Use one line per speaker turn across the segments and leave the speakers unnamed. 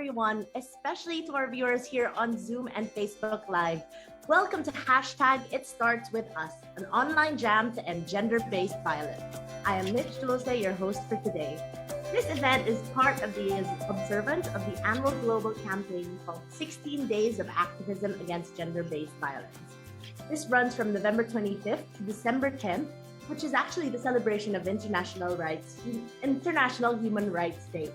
everyone, especially to our viewers here on Zoom and Facebook Live. Welcome to #It Starts With Us, an online jam to end gender-based violence. I am Mich Dulce, your host for today. This event is part of the observance of the annual global campaign called 16 Days of Activism Against Gender-Based Violence. This runs from November 25th to December 10th, which is actually the celebration of International Human Rights Day.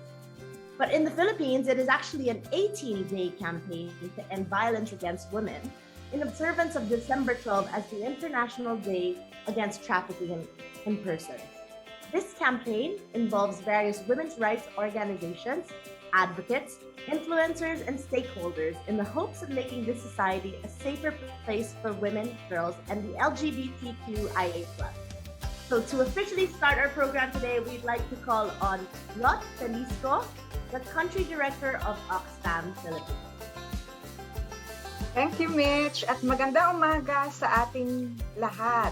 But in the Philippines, it is actually an 18-day campaign to end violence against women in observance of December 12 as the International Day Against Trafficking in Persons. This campaign involves various women's rights organizations, advocates, influencers, and stakeholders in the hopes of making this society a safer place for women, girls, and the LGBTQIA+. So to officially start our program today, we'd like to call on Botflies, the Country Director of Oxfam Philippines.
Thank you, Mitch, at magandang umaga sa ating lahat.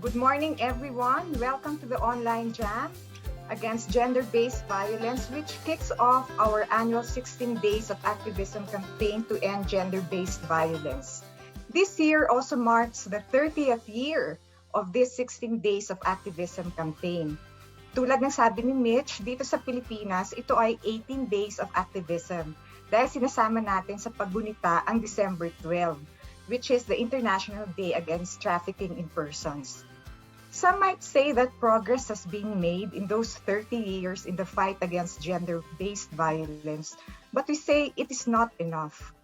Good morning, everyone. Welcome to the online jam against gender-based violence, which kicks off our annual 16 Days of Activism campaign to end gender-based violence. This year also marks the 30th year of this 16 Days of Activism campaign. Tulad ng sabi ni Mitch, dito sa Pilipinas, ito ay 18 Days of Activism dahil sinasama natin sa paggunita ang December 12, which is the International Day Against Trafficking in Persons. Some might say that progress has been made in those 30 years in the fight against gender-based violence, but we say it is not enough.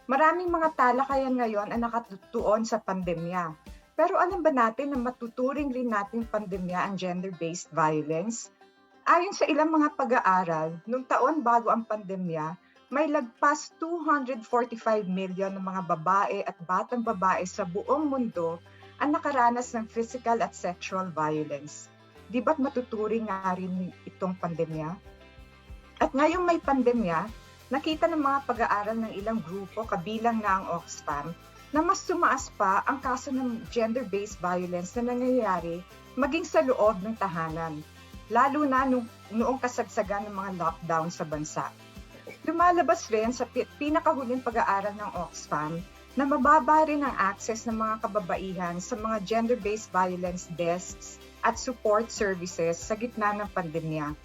Maraming mga talakayan ngayon ang nakatutuon sa pandemya. Pero alam ba natin na matuturing rin natin pandemya ang gender-based violence? Ayon sa ilang mga pag-aaral, nung taon bago ang pandemya, may lagpas 245 million ng mga babae at batang babae sa buong mundo ang nakaranas ng physical at sexual violence. Di ba't matuturing nga rin itong pandemya? At ngayong may pandemya, nakita ng mga pag-aaral ng ilang grupo kabilang na ang Oxfam na mas tumaas pa ang kaso ng gender-based violence na nangyayari maging sa loob ng tahanan, lalo na noong kasagsagan ng mga lockdown sa bansa. Lumalabas rin sa pinakahuling pag-aaral ng Oxfam na mababa rin ang access ng mga kababaihan sa mga gender-based violence desks at support services sa gitna ng pandemya.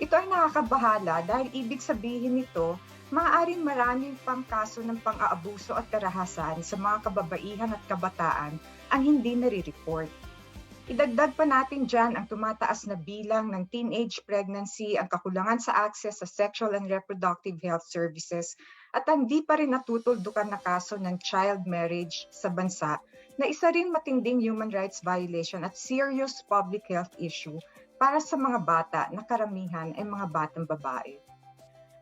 Ito ay nakakabahala dahil ibig sabihin nito maaaring maraming pang kaso ng pang-aabuso at karahasan sa mga kababaihan at kabataan ang hindi nare-report. Idagdag pa natin dyan ang tumataas na bilang ng teenage pregnancy, ang kakulangan sa access sa sexual and reproductive health services, at ang di pa rin natutuldukan na kaso ng child marriage sa bansa na isa rin matinding human rights violation at serious public health issue para sa mga bata na karamihan ay mga batang babae.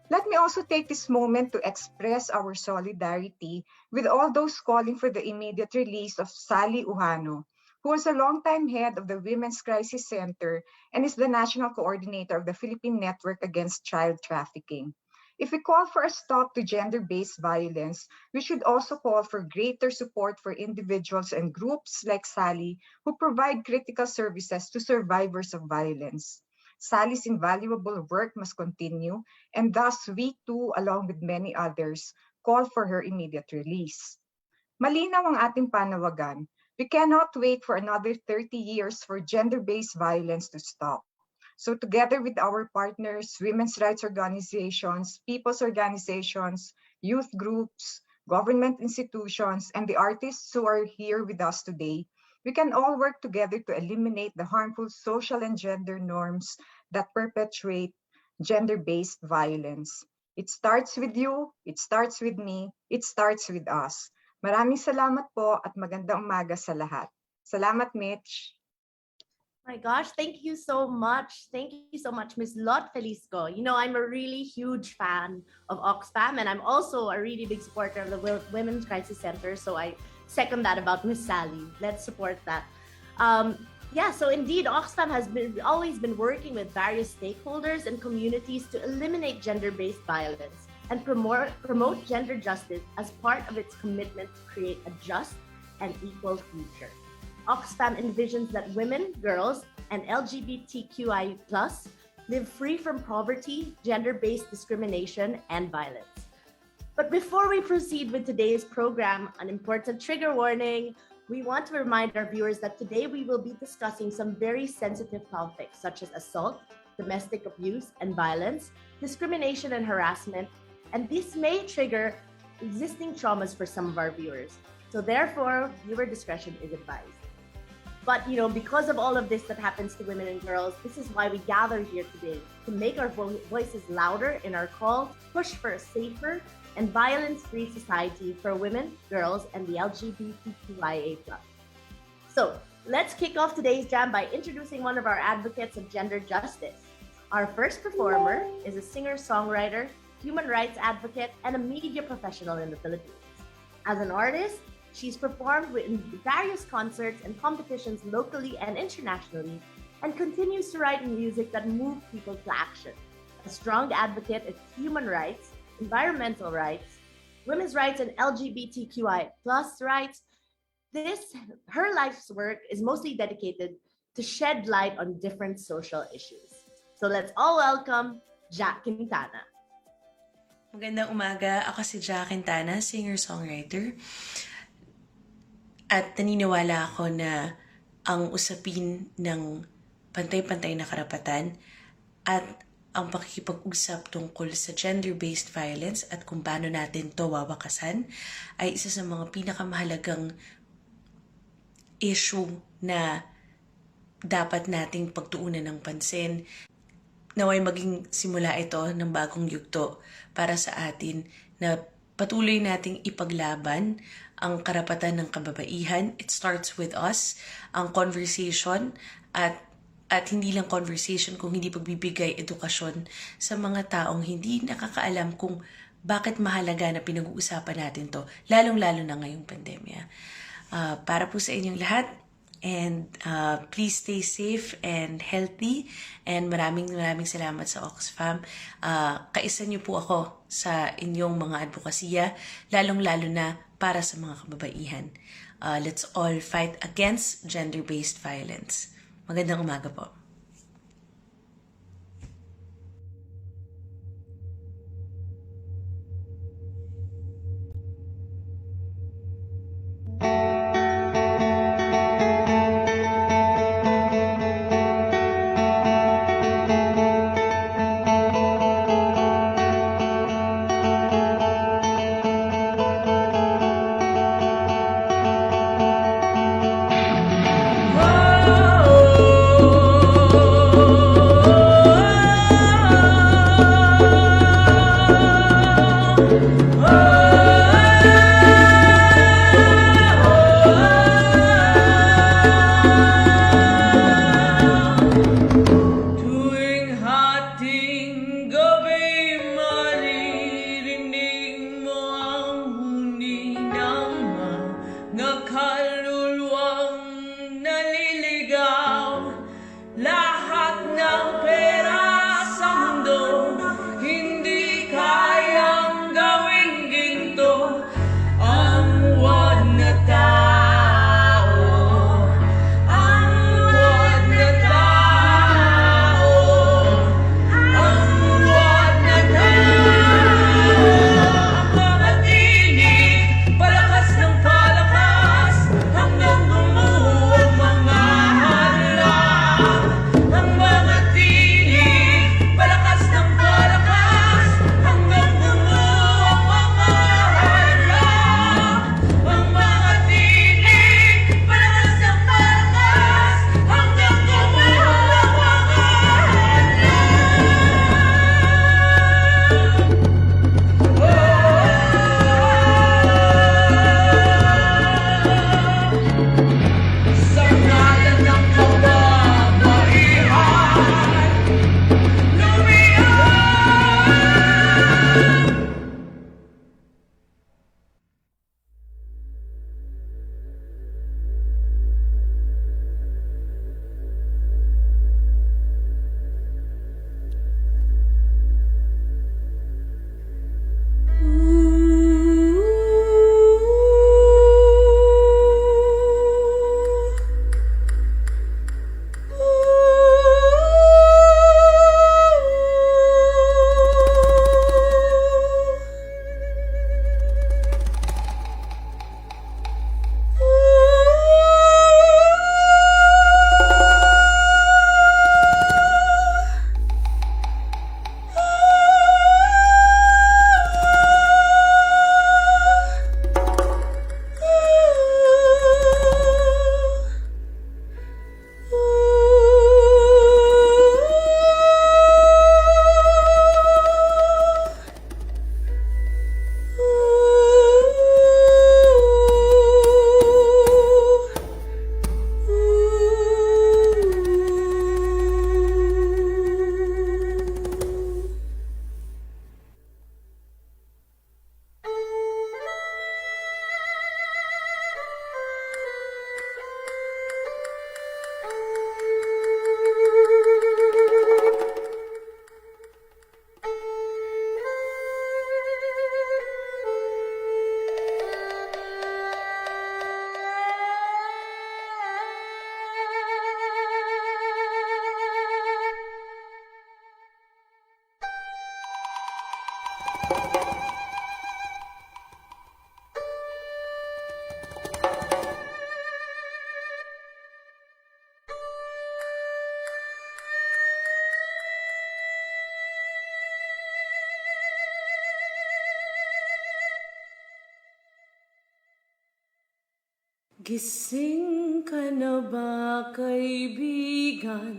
Let me also take this moment to express our solidarity with all those calling for the immediate release of Sally Uhano, who was a longtime head of the Women's Crisis Center and is the national coordinator of the Philippine Network Against Child Trafficking. If we call for a stop to gender-based violence, we should also call for greater support for individuals and groups like Sally who provide critical services to survivors of violence. Sally's invaluable work must continue, and thus we too, along with many others, call for her immediate release. Malinaw ang ating panawagan. We cannot wait for another 30 years for gender-based violence to stop. So together with our partners, women's rights organizations, people's organizations, youth groups, government institutions, and the artists who are here with us today, we can all work together to eliminate the harmful social and gender norms that perpetuate gender-based violence. It starts with you, it starts with me, it starts with us. Maraming salamat po at magandang umaga sa lahat. Salamat, Mitch.
My gosh, thank you so much. Thank you so much, Ms. Botflies. You know, I'm a really huge fan of Oxfam, and I'm also a really big supporter of the Women's Crisis Center, so I second that about Miss Sally. Let's support that. So indeed, Oxfam has always been working with various stakeholders and communities to eliminate gender-based violence and promote gender justice as part of its commitment to create a just and equal future. Oxfam envisions that women, girls, and LGBTQI+ live free from poverty, gender-based discrimination, and violence. But before we proceed with today's program, an important trigger warning. We want to remind our viewers that today we will be discussing some very sensitive topics such as assault, domestic abuse and violence, discrimination and harassment, and this may trigger existing traumas for some of our viewers. So therefore, viewer discretion is advised. But because of all of this that happens to women and girls, this is why we gather here today, to make our voices louder in our call to push for a safer and violence-free society for women, girls, and the LGBTQIA+. So let's kick off today's jam by introducing one of our advocates of gender justice. Our first performer is a singer-songwriter, human rights advocate, and a media professional in the Philippines. As an artist, she's performed in various concerts and competitions locally and internationally, and continues to write music that moves people to action. A strong advocate of human rights, environmental rights, women's rights, and LGBTQI+ rights, her life's work is mostly dedicated to shed light on different social issues. So let's all welcome Jack Quintana.
Magandang umaga. Ako si Jack Quintana, singer-songwriter. At naniniwala ako na ang usapin ng pantay-pantay na karapatan at ang pakikipag-usap tungkol sa gender-based violence at kung paano natin ito wawakasan ay isa sa mga pinakamahalagang issue na dapat nating pagtuunan ng pansin. Naway maging simula ito ng bagong yugto para sa atin na patuloy nating ipaglaban ang karapatan ng kababaihan. It starts with us, ang conversation at hindi lang conversation kung hindi pagbibigay edukasyon sa mga taong hindi nakakaalam kung bakit mahalaga na pinag-uusapan natin to, lalong-lalo na ngayong pandemya. Para po sa inyong lahat, and please stay safe and healthy, and maraming salamat sa Oxfam. Kaisa niyo po ako sa inyong mga advokasya, lalong-lalo na para sa mga kababaihan. Let's all fight against gender-based violence. Magandang umaga po. Gising ka na ba, kaibigan?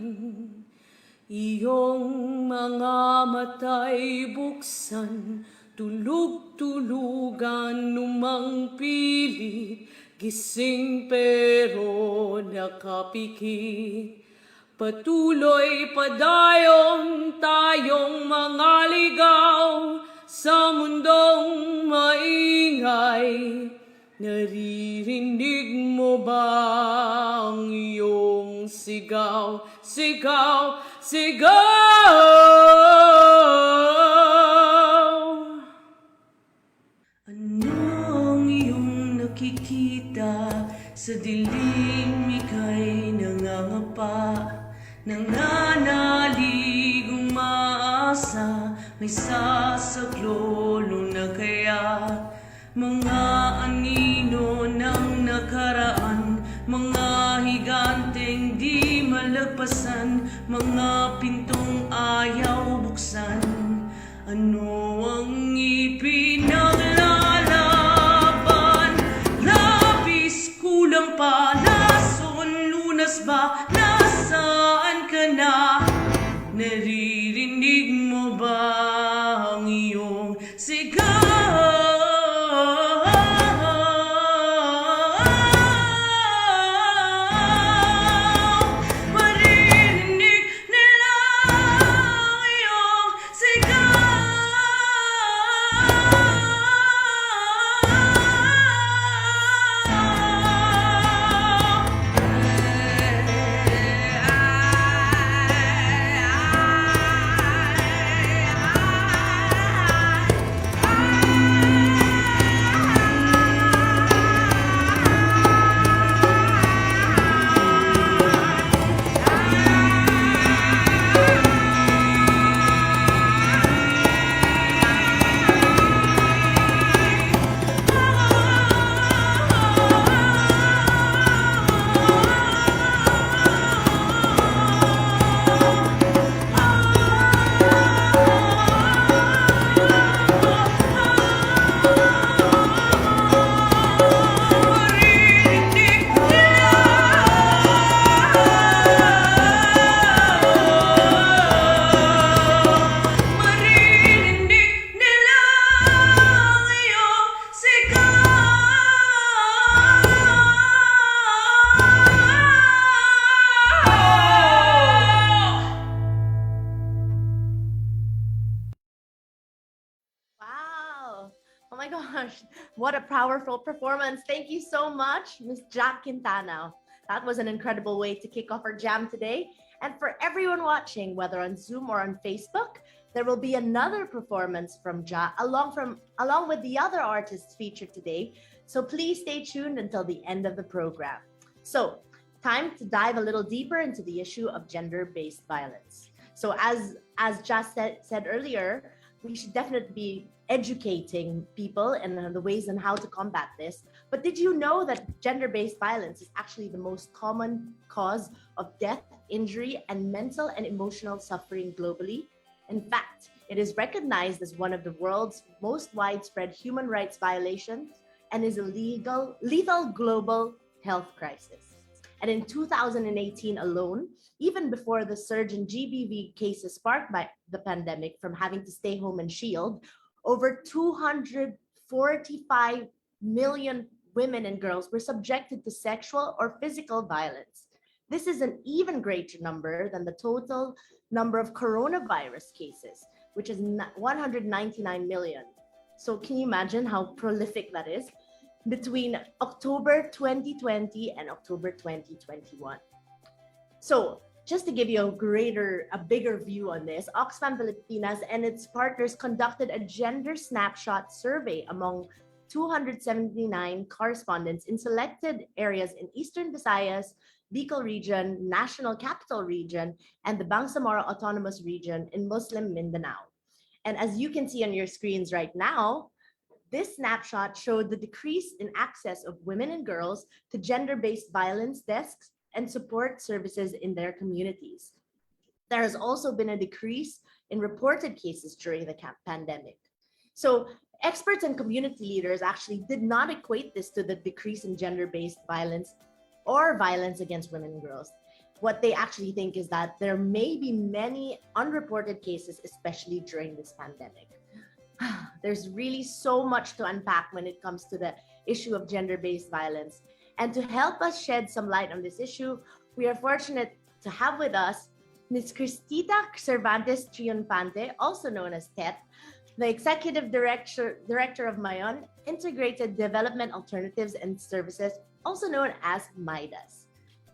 Iyong mga mata'y buksan, tulug-tulugan numang pilit, gising pero nakapikit. Patuloy padayon tayong mga ligaw sa mundong maingay. Naririnig mo ba ang iyong sigaw, sigaw, sigaw? Anong iyong nakikita sa dilim, ika'y nangangapa, nananalig, umaasa, may sasaglolo na kaya. Mga anino ng nakaraan, mga higanteng di malagpasan, mga pintong ayaw buksan. Ano ang ipinaglalaban? Labis, kulang pa, lason, lunas ba? Nasaan ka na? Naririnig mo ba ang iyong sigaw?
Wow. Oh my gosh. What a powerful performance. Thank you so much, Miss Jack Quintana. That was an incredible way to kick off our jam today. And for everyone watching, whether on Zoom or on Facebook, there will be another performance from Ja along with the other artists featured today. So please stay tuned until the end of the program. So, time to dive a little deeper into the issue of gender-based violence. So as Just said earlier, we should definitely be educating people and the ways and how to combat this. But did you know that gender-based violence is actually the most common cause of death, injury, and mental and emotional suffering globally? In fact, it is recognized as one of the world's most widespread human rights violations and is a lethal global health crisis. And in 2018 alone, even before the surge in GBV cases sparked by the pandemic from having to stay home and shield, over 245 million women and girls were subjected to sexual or physical violence. This is an even greater number than the total number of coronavirus cases, which is 199 million. So can you imagine how prolific that is? Between October 2020 and October 2021. So just to give you a bigger view on this, Oxfam Filipinas and its partners conducted a gender snapshot survey among 279 correspondents in selected areas in Eastern Visayas, Bicol region, National Capital region, and the Bangsamoro Autonomous region in Muslim Mindanao. And as you can see on your screens right now, this snapshot showed the decrease in access of women and girls to gender-based violence desks and support services in their communities. There has also been a decrease in reported cases during the pandemic. So Experts and community leaders actually did not equate this to the decrease in gender-based violence or violence against women and girls. What they actually think is that there may be many unreported cases, especially during this pandemic. There's really so much to unpack when it comes to the issue of gender-based violence. And to help us shed some light on this issue, we are fortunate to have with us Ms. Cristita Cervantes Triunfante, also known as TET, the Executive Director of Mayon, Integrated Development Alternatives and Services, also known as MIDAS.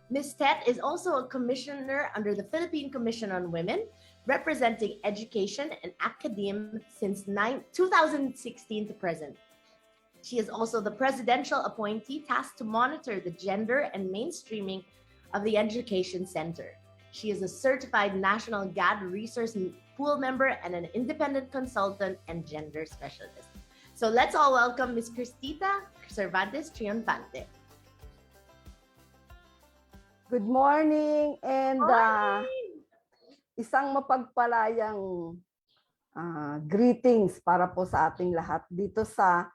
Ms. Tet is also a commissioner under the Philippine Commission on Women, representing education and academia since 2016 to present. She is also the presidential appointee tasked to monitor the gender and mainstreaming of the education center. She is a certified National GAD Resource Pool member and an independent consultant and gender specialist. So let's all welcome Ms. Cristita Cervantes Triunfante.
Good morning and isang mapagpalayang greetings para po sa ating lahat dito sa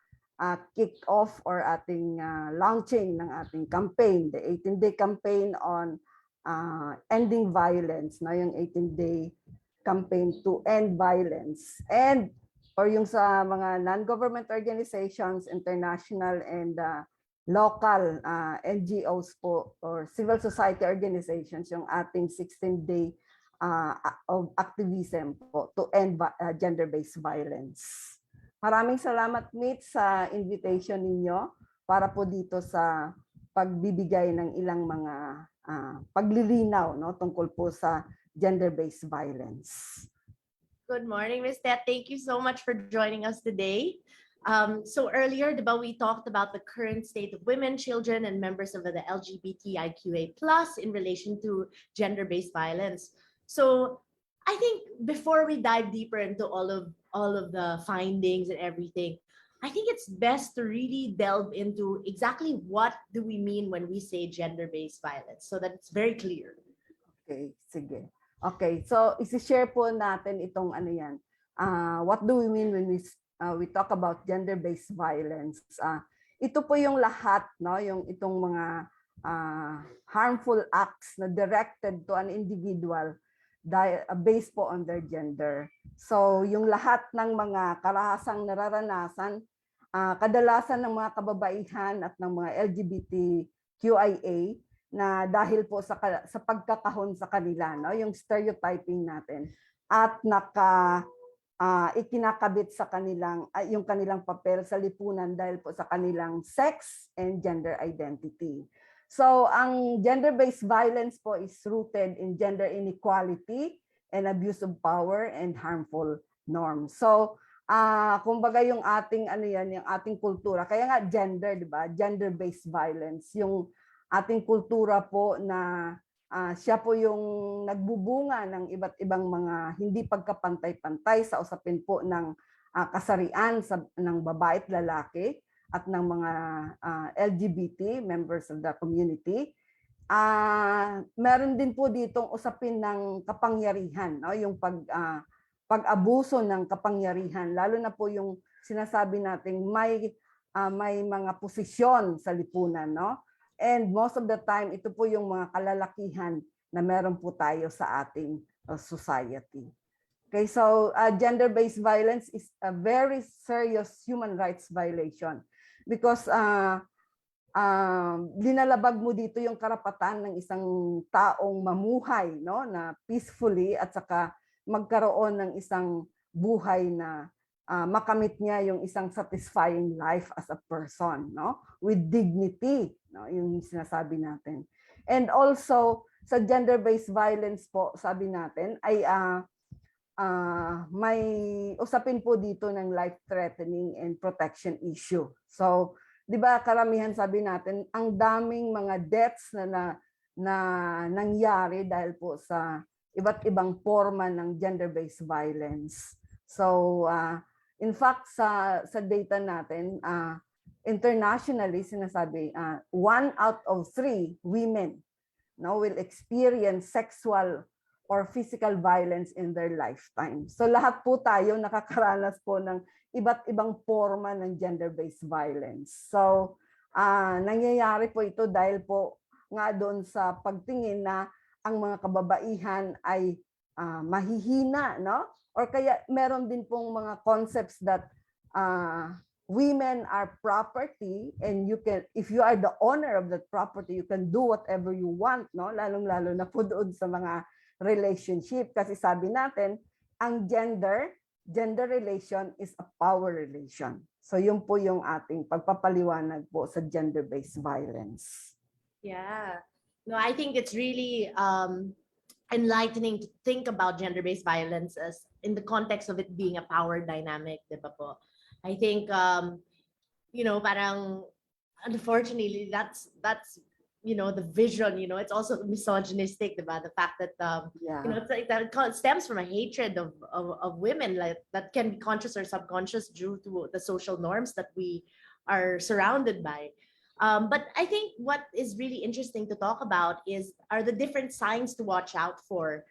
kick-off or ating launching ng ating campaign, the 18-day campaign on ending violence, no, yung 18-day campaign to end violence. And or yung sa mga non-government organizations, international and local NGOs po or civil society organizations, yung ating 16-day of activism po to end gender-based violence. Maraming salamat, Mitch, sa invitation ninyo para po dito sa pagbibigay ng ilang mga paglilinaw, no, tungkol po sa gender-based violence.
Good morning, Ms. Tet. Thank you so much for joining us today. So earlier, we talked about the current state of women, children, and members of the LGBTIQA+ in relation to gender-based violence. So I think before we dive deeper into all of the findings and everything, I think it's best to really delve into exactly what do we mean when we say gender-based violence, so that it's very clear.
Okay, sige. Okay, so isi-share po natin itong ano yan. What do we mean when we talk about gender-based violence? Ito po yung lahat, no, yung itong mga harmful acts na directed to an individual based po on their gender. So yung lahat ng mga karahasang nararanasan, kadalasan ng mga kababaihan at ng mga LGBTQIA na dahil po sa pagkakahon sa kanila, no, yung stereotyping natin at ikinakabit sa kanilang yung kanilang papel sa lipunan dahil po sa kanilang sex and gender identity. So ang gender-based violence po is rooted in gender inequality and abuse of power and harmful norms. So kumbaga yung ating yung ating kultura, kaya nga gender, di ba? Gender-based violence, yung ating kultura po na siya po yung nagbubunga ng iba't ibang mga hindi pagkapantay-pantay sa usapin po ng kasarian ng babae at lalaki at ng mga LGBT members of the community. Meron din po ditong usapin ng kapangyarihan, no? Yung pag-abuso ng kapangyarihan, lalo na po yung sinasabi nating may mga posisyon sa lipunan, no? And most of the time, ito po yung mga kalalakihan na meron po tayo sa ating society. Okay, so gender-based violence is a very serious human rights violation because linalabag mo dito yung karapatan ng isang taong mamuhay, no, na peacefully at saka magkaroon ng isang buhay na makamit niya yung isang satisfying life as a person, no, with dignity, no, yung sinasabi natin. And also sa gender-based violence po, sabi natin ay may usapin po dito ng life-threatening and protection issue. So, 'di ba karamihan sabi natin ang daming mga deaths na nangyari dahil po sa iba't ibang forma ng gender-based violence. So, in fact, sa data natin, internationally, sinasabi, 1 out of 3 women, no, will experience sexual or physical violence in their lifetime. So lahat po tayo nakakaranas po ng iba't ibang forma ng gender-based violence. So nangyayari po ito dahil po nga doon sa pagtingin na ang mga kababaihan ay mahihina, no? Or kaya meron din pong mga concepts that women are property, and you can, if you are the owner of that property, you can do whatever you want, no? Lalong-lalo na po doon sa mga relationship, kasi sabi natin ang gender relation is a power relation. So yun po yung ating pagpapaliwanag po sa gender-based violence.
Yeah. No, I think it's really enlightening to think about gender-based violence as in the context of it being a power dynamic, di ba po? I think, parang, unfortunately, that's the vision, it's also misogynistic, diba? The fact that, it's like that it stems from a hatred of women, like that can be conscious or subconscious due to the social norms that we are surrounded by. But I think what is really interesting to talk about are the different signs to watch out for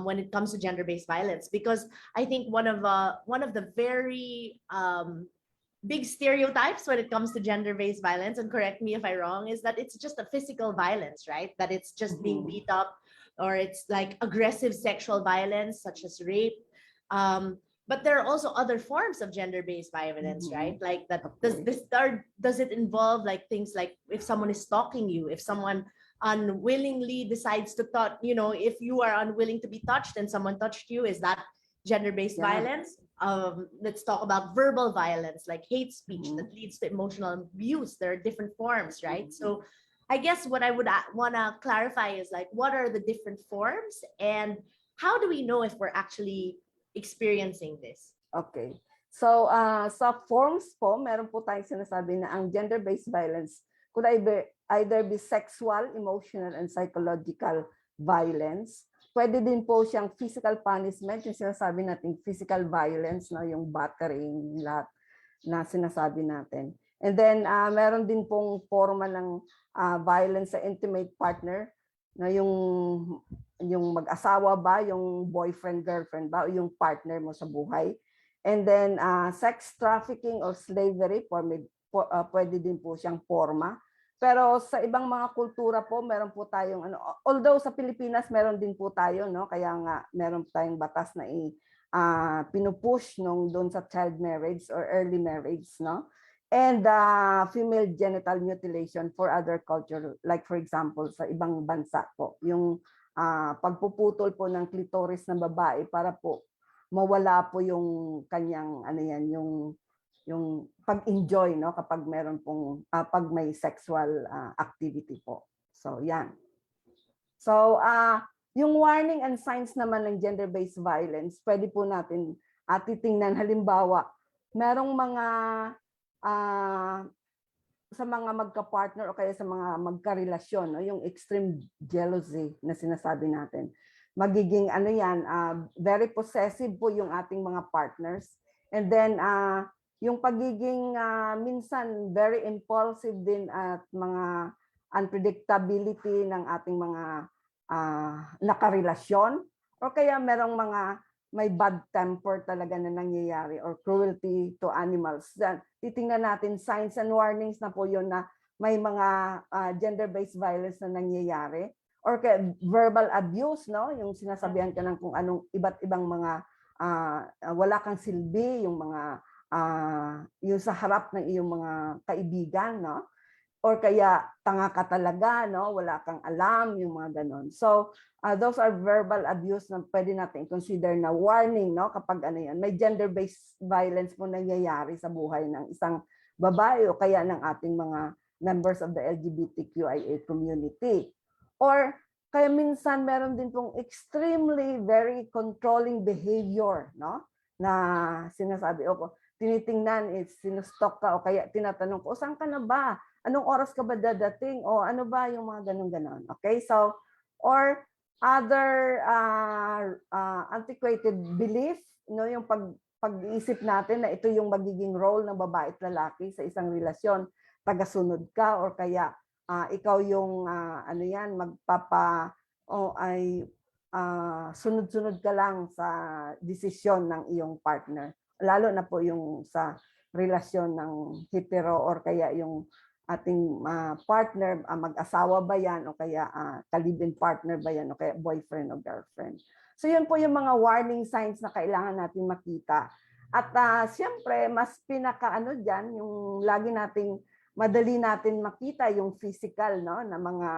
when it comes to gender-based violence, because I think one of the very big stereotypes when it comes to gender-based violence, and correct me if I'm wrong, is that it's just a physical violence, right? That it's just being beat up, or it's like aggressive sexual violence such as rape. But there are also other forms of gender-based violence, right? Like that. Does it involve like things like if someone is stalking you, if someone unwillingly decides to touch, if you are unwilling to be touched and someone touched you, is that gender-based violence? Let's talk about verbal violence, like hate speech that leads to emotional abuse. There are different forms, right? So I guess what I would want to clarify is like, what are the different forms, and how do we know if we're actually experiencing this?
Okay. So sa forms po, meron po tayong sinasabi na ang gender-based violence could either be sexual, emotional, and psychological violence. Pwede din po siyang physical punishment, yung sinasabi natin physical violence, no, yung battering, lahat na sinasabi natin. And then meron din pong forma ng violence sa intimate partner, na yung mag-asawa ba, yung boyfriend, girlfriend ba, o yung partner mo sa buhay. And then sex trafficking or slavery, pwede din po siyang forma. Pero sa ibang mga kultura po, meron po tayong although sa Pilipinas meron din po tayo, no, kaya nga meron tayong batas na pinupush doon sa child marriage or early marriage, no. And female genital mutilation for other culture, like for example sa ibang bansa po, yung pagpuputol po ng clitoris ng babae para po mawala po yung kanyang yung pag-enjoy, no, kapag meron pong pag may sexual activity po. So yan. So yung warning and signs naman ng gender-based violence, pwede po natin titingnan. Halimbawa, merong mga sa mga magka-partner o kaya sa mga magka-relasyon, no, yung extreme jealousy na sinasabi natin. Magiging very possessive po yung ating mga partners. And then yung pagiging minsan very impulsive din at mga unpredictability ng ating mga nakarelasyon, o kaya merong mga may bad temper talaga na nangyayari or cruelty to animals. Then, titingnan natin signs and warnings na po yun na may mga gender-based violence na nangyayari, or kaya verbal abuse, no, yung sinasabihan ka ng kung anong iba't ibang mga wala kang silbi, yung mga yung sa harap ng iyong mga kaibigan, no? Or kaya tanga ka talaga, no? Wala kang alam, yung mga ganon. So, those are verbal abuse na pwede natin consider na warning, no? Kapag may gender-based violence po nangyayari sa buhay ng isang babae o kaya ng ating mga members of the LGBTQIA community. Or kaya minsan meron din pong extremely very controlling behavior, no? Na sinasabi, tinitingnan, sinustok ka o kaya tinatanong ko, saan ka na ba? Anong oras ka ba dadating? O ano ba yung mga ganon-ganon? Okay, so, or other antiquated belief, no, yung pag-iisip natin na ito yung magiging role ng babae at lalaki sa isang relasyon, tagasunod ka or kaya ikaw yung magpapa sunod-sunod ka lang sa desisyon ng iyong partner. Lalo na po yung sa relasyon ng hetero or kaya yung ating partner, mag-asawa ba yan o kaya ka-live-in partner ba yan o kaya boyfriend o girlfriend. So yun po yung mga warning signs na kailangan natin makita. At siyempre, mas pinaka-ano dyan, yung lagi nating madali natin makita yung physical, no, na mga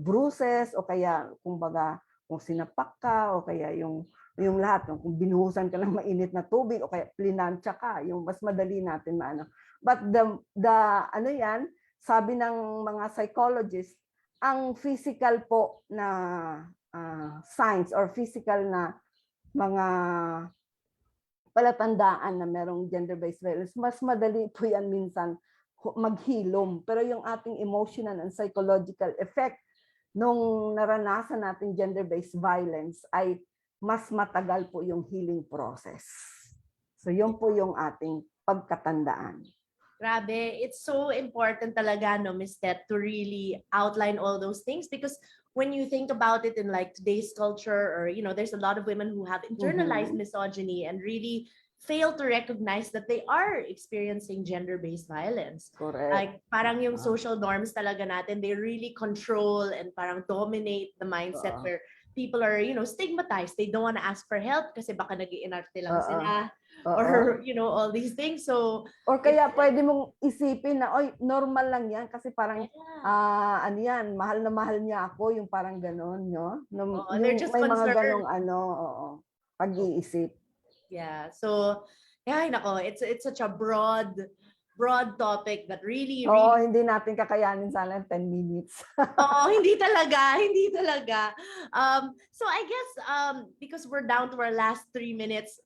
bruises o kaya kumbaga kung sinapak ka o kaya yung lahat, kung binuhusan ka ng mainit na tubig o kaya plinansya ka, yung mas madali natin maano. But the ano yan, sabi ng mga psychologists, ang physical po na signs or physical na mga palatandaan na merong gender-based violence, mas madali po yan minsan maghilom. Pero yung ating emotional and psychological effect nung naranasan natin gender-based violence ay mas matagal po yung healing process. So yun po yung ating pagkatandaan.
Grabe, it's so important talaga, no, Miss Tet, to really outline all those things, because when you think about it in like today's culture, or there's a lot of women who have internalized misogyny and really fail to recognize that they are experiencing gender-based violence.
Correct.
Like parang yung social norms talaga natin, they really control and parang dominate the mindset where people are, stigmatized. They don't want to ask for help kasi baka nag-iinarte lang sila. Or, all these things. So,
or kaya pwede mong isipin na, oy, normal lang yan kasi parang, ano yan, mahal na mahal niya ako, yung parang ganon, no?
They're just
may
concerned.
mga ganong pag-iisip.
Yeah. So, yeah, nako, it's such a broad topic that really
hindi natin kakayanin sana 10 minutes.
hindi talaga. So I guess because we're down to our last 3 minutes,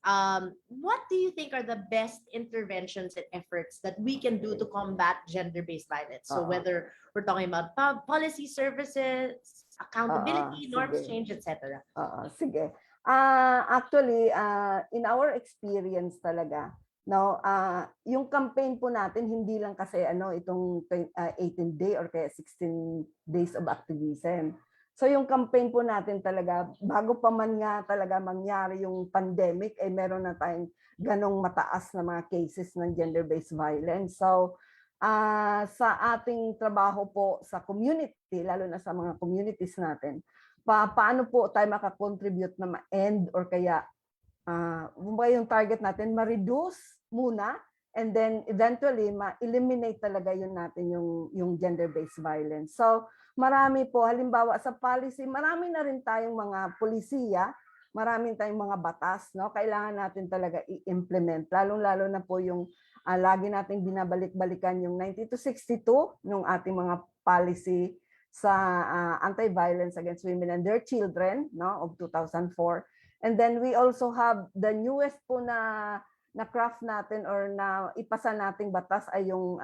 what do you think are the best interventions and efforts that we can do to combat gender-based violence? So whether we're talking about policy, services, accountability, norms change, etc.
Sige. Actually, in our experience talaga, no, yung campaign po natin hindi lang kasi itong 18 day or kaya 16 days of activism. So yung campaign po natin talaga, bago pa man nga talaga mangyari yung pandemic, ay meron na tayong ganong mataas na mga cases ng gender-based violence. So sa ating trabaho po sa community, lalo na sa mga communities natin, paano po tayo makakontribute na ma-end or kaya yung target natin, ma-reduce muna and then eventually ma-eliminate talaga yun natin yung gender-based violence. So marami po, halimbawa sa policy, marami na rin tayong mga polisiya, marami tayong mga batas, no? Kailangan natin talaga i-implement. Lalong-lalo na po yung lagi nating binabalik-balikan yung 9262 nung ating mga policy sa anti-violence against women and their children, no, of 2004. And then we also have the newest po na craft natin or na ipasa nating batas ay yung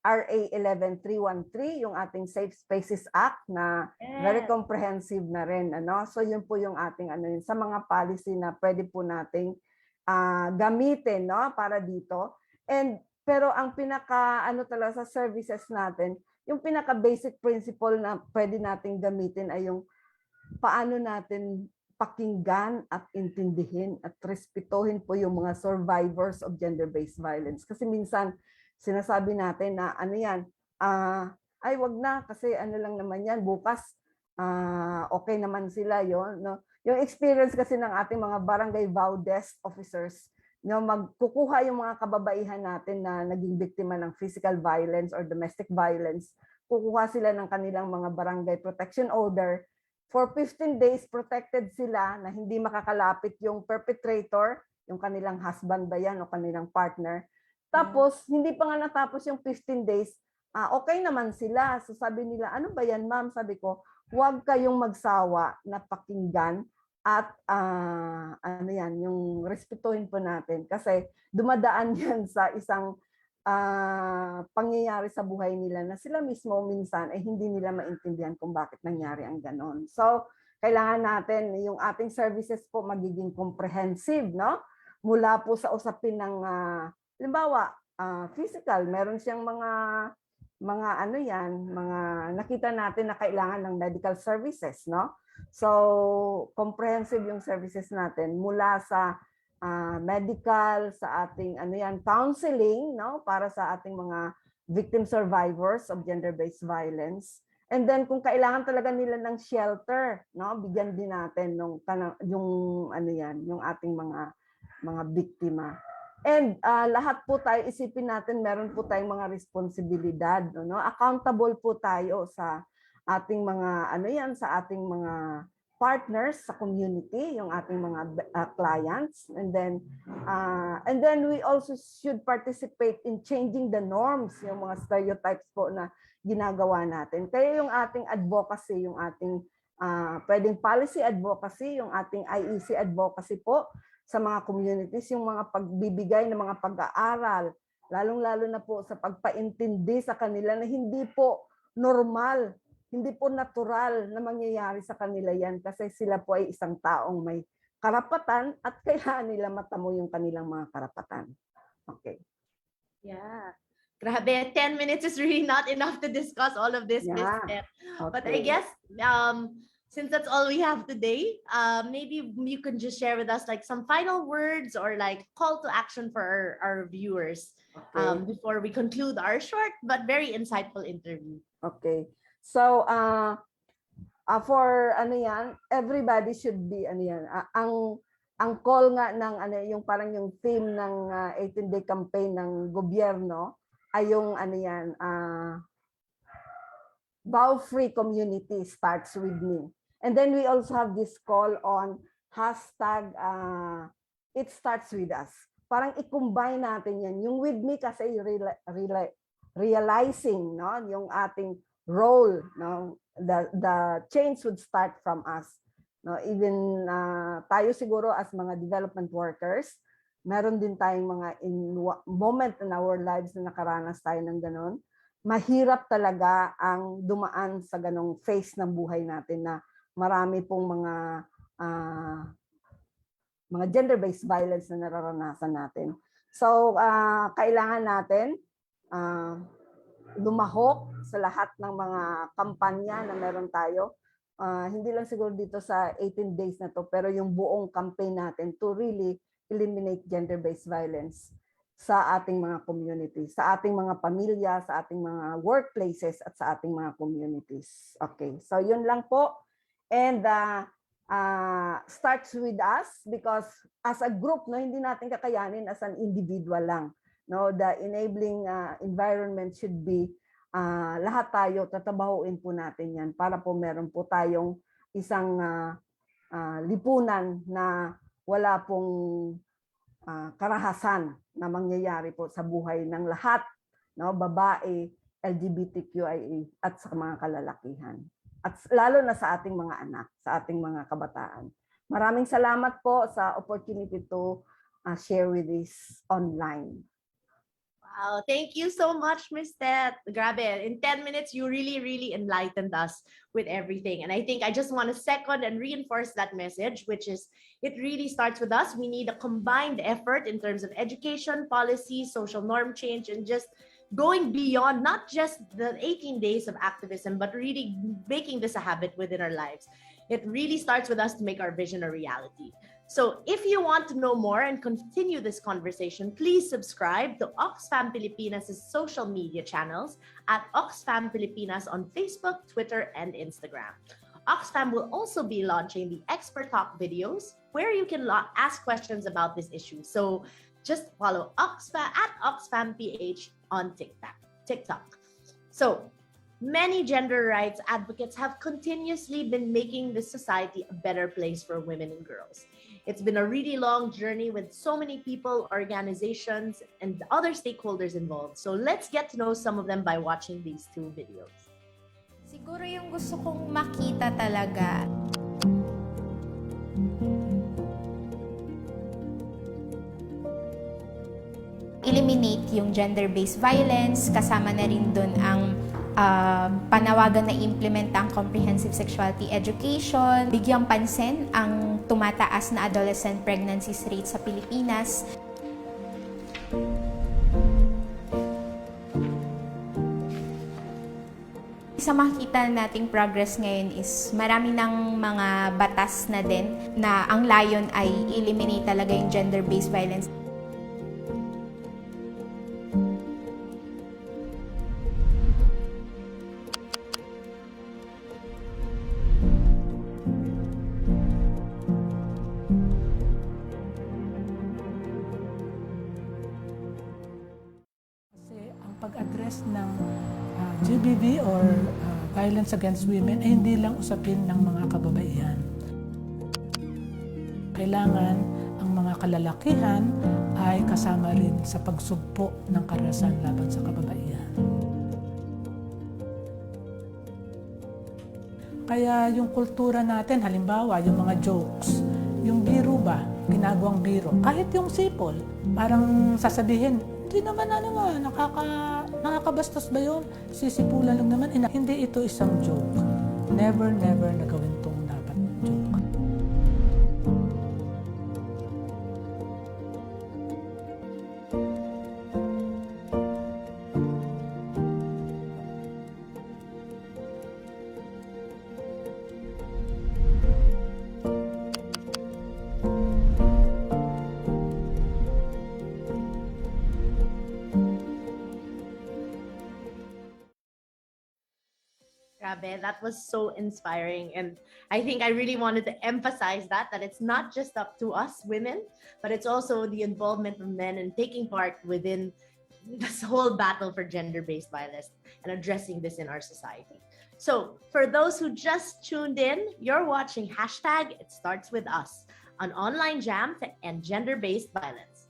RA 11313, yung ating Safe Spaces Act na very comprehensive na rin, So yun po yung ating yun, sa mga policy na pwede po nating gamitin, no, para dito. And pero ang pinaka talaga sa services natin, yung pinaka basic principle na pwede nating gamitin ay yung paano natin pakinggan at intindihin at respetuhin po yung mga survivors of gender-based violence. Kasi minsan, sinasabi natin na yan, ay wag na kasi lang naman yan, bukas okay naman sila yon, no? Yung experience kasi ng ating mga barangay vow desk officers, no, magkukuha yung mga kababaihan natin na naging biktima ng physical violence or domestic violence, kukuha sila ng kanilang mga barangay protection order. For 15 days, protected sila na hindi makakalapit yung perpetrator, yung kanilang husband ba yan o kanilang partner. Tapos, hindi pa nga natapos yung 15 days, okay naman sila. So sabi nila, ano ba yan, ma'am? Sabi ko, huwag kayong magsawa na pakinggan at yung respetuhin po natin. Kasi dumadaan yan sa isang pangyayari sa buhay nila na sila mismo minsan ay hindi nila maintindihan kung bakit nangyari ang ganon. So, kailangan natin yung ating services po magiging comprehensive, no? Mula po sa usapin ng halimbawa, physical, meron siyang mga mga nakita natin na kailangan ng medical services, no? So, comprehensive yung services natin mula sa medical, sa ating counseling, no, para sa ating mga victim survivors of gender-based violence. And then kung kailangan talaga nila ng shelter, no, bigyan din natin yung ating mga biktima. And lahat po tayo, isipin natin, meron po tayong mga responsibilidad, no? Accountable po tayo sa ating mga sa ating mga partners sa community, yung ating mga clients, and then we also should participate in changing the norms, yung mga stereotypes po na ginagawa natin. Kaya yung ating advocacy, yung ating pwedeng policy advocacy, yung ating IEC advocacy po sa mga communities, yung mga pagbibigay ng mga pag-aaral, lalong-lalo na po sa pagpaintindi sa kanila na hindi po normal, hindi po natural na mangyayari sa kanila yan kasi sila po ay isang taong may karapatan at kailangan nila matamo yung kanilang mga karapatan. Okay.
Yeah. Grabe, 10 minutes is really not enough to discuss all of this, Miss Beth.
Okay.
But I guess since that's all we have today, maybe you can just share with us like some final words or like call to action for our viewers before we conclude our short but very insightful interview.
Okay. So, for everybody should be ang call nga ng yung parang yung theme ng 18-day campaign ng gobyerno ay yung vow-free community starts with me. And then we also have this call on hashtag it starts with us. Parang i-combine natin yan. Yung with me kasi realizing, no, yung ating role, no, the change would start from us, no. Even tayo siguro as mga development workers, meron din tayong mga moment in our lives na nakaranas tayo ng ganon. Mahirap talaga ang dumaan sa ganong phase ng buhay natin na marami pong mga gender-based violence na nararanasan natin. So kailangan natin lumahok sa lahat ng mga kampanya na meron tayo. Hindi lang siguro dito sa 18 days na to, pero yung buong campaign natin to really eliminate gender-based violence sa ating mga communities, sa ating mga pamilya, sa ating mga workplaces, at sa ating mga communities. Okay, so yun lang po. And starts with us because as a group, no, hindi natin kakayanin as an individual lang. No, the enabling environment should be lahat tayo, tatabahuin po natin yan para po meron po tayong isang lipunan na wala pong karahasan na mangyayari po sa buhay ng lahat, no, babae, LGBTQIA at sa mga kalalakihan. At lalo na sa ating mga anak, sa ating mga kabataan. Maraming salamat po sa opportunity to share with this online.
Wow, thank you so much, Miss Tet. Grabe, in 10 minutes, you really, really enlightened us with everything. And I think I just want to second and reinforce that message, which is it really starts with us. We need a combined effort in terms of education, policy, social norm change, and just going beyond not just the 18 days of activism, but really making this a habit within our lives. It really starts with us to make our vision a reality. So if you want to know more and continue this conversation, please subscribe to Oxfam Pilipinas' social media channels at Oxfam Pilipinas on Facebook, Twitter, and Instagram. Oxfam will also be launching the Expert Talk videos where you can ask questions about this issue. So just follow Oxfam at OxfamPH on TikTok. So many gender rights advocates have continuously been making this society a better place for women and girls. It's been a really long journey with so many people, organizations, and other stakeholders involved. So let's get to know some of them by watching these two videos.
Siguro yung gusto kong makita talaga, eliminate yung gender-based violence, kasama na rin dun ang panawagan na implement ang comprehensive sexuality education, bigyang pansin ang tumataas na adolescent pregnancies rate sa Pilipinas. isa makikita nating progress ngayon is marami ng mga batas na din na ang layon ay eliminate talaga yung gender-based violence.
Pag-address ng GBV or violence against women ay hindi lang usapin ng mga kababaihan. Kailangan ang mga kalalakihan ay kasama rin sa pagsugpo ng karahasan laban sa kababaihan. Kaya yung kultura natin, halimbawa yung mga jokes, yung biro ba, ginagawang biro, kahit yung sipol, parang sasabihin, hindi naman nakakabastos ba yun? Sisipulan lang naman. Hindi ito isang joke. Never na gawin itong dapat joke.
Grabe, that was so inspiring. And I think I really wanted to emphasize that it's not just up to us women, but it's also the involvement of men and taking part within this whole battle for gender-based violence and addressing this in our society. So for those who just tuned in, you're watching #It Starts With Us, an online jam to end gender-based violence.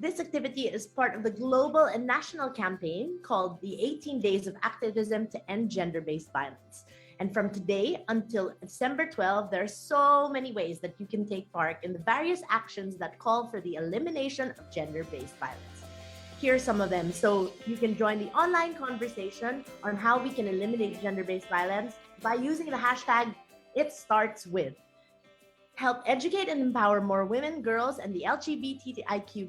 This activity is part of the global and national campaign called the 18 Days of Activism to End Gender-Based Violence. And from today until December 12, there are so many ways that you can take part in the various actions that call for the elimination of gender-based violence. Here are some of them. So you can join the online conversation on how we can eliminate gender-based violence by using the #ItStartsWith. Help educate and empower more women, girls, and the LGBTIQA+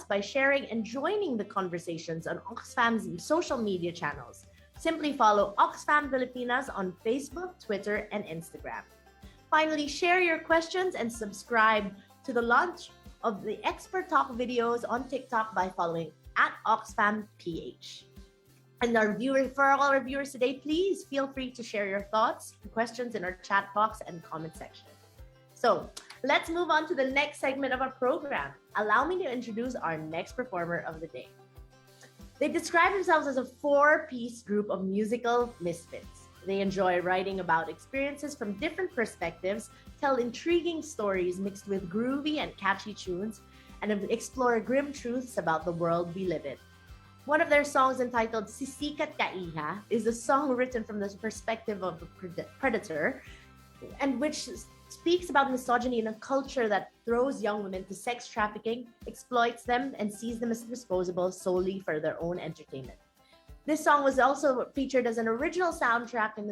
by sharing and joining the conversations on Oxfam's social media channels. Simply follow Oxfam Filipinas on Facebook, Twitter, and Instagram. Finally, share your questions and subscribe to the launch of the Expert Talk videos on TikTok by following @OxfamPH. And for all our viewers today, please feel free to share your thoughts and questions in our chat box and comment section. So let's move on to the next segment of our program. Allow me to introduce our next performer of the day. They describe themselves as a 4-piece group of musical misfits. They enjoy writing about experiences from different perspectives, tell intriguing stories mixed with groovy and catchy tunes, and explore grim truths about the world we live in. One of their songs, entitled "Sisikat Ka Iha," is a song written from the perspective of a predator, and which speaks about misogyny in a culture that throws young women to sex trafficking, exploits them, and sees them as disposable solely for their own entertainment. This song was also featured as an original soundtrack in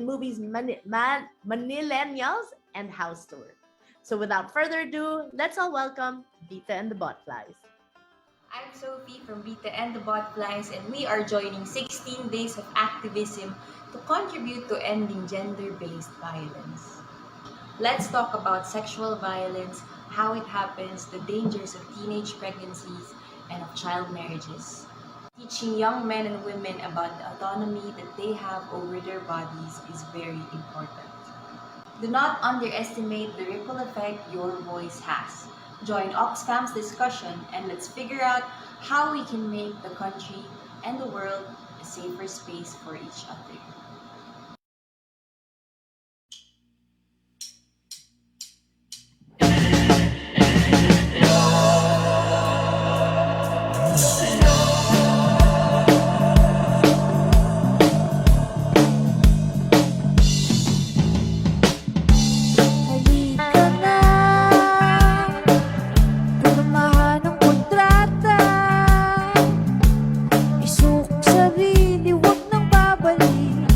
movies Manillennials and House Tour. So without further ado, let's all welcome Bita and the Botflies.
I'm Sophie from Bita and the Botflies, and we are joining 16 Days of Activism to contribute to ending gender-based violence. Let's talk about sexual violence, how it happens, the dangers of teenage pregnancies, and of child marriages. Teaching young men and women about the autonomy that they have over their bodies is very important. Do not underestimate the ripple effect your voice has. Join Oxfam's discussion and let's figure out how we can make the country and the world a safer space for each other.
Isuk sarili, wag nang babalik.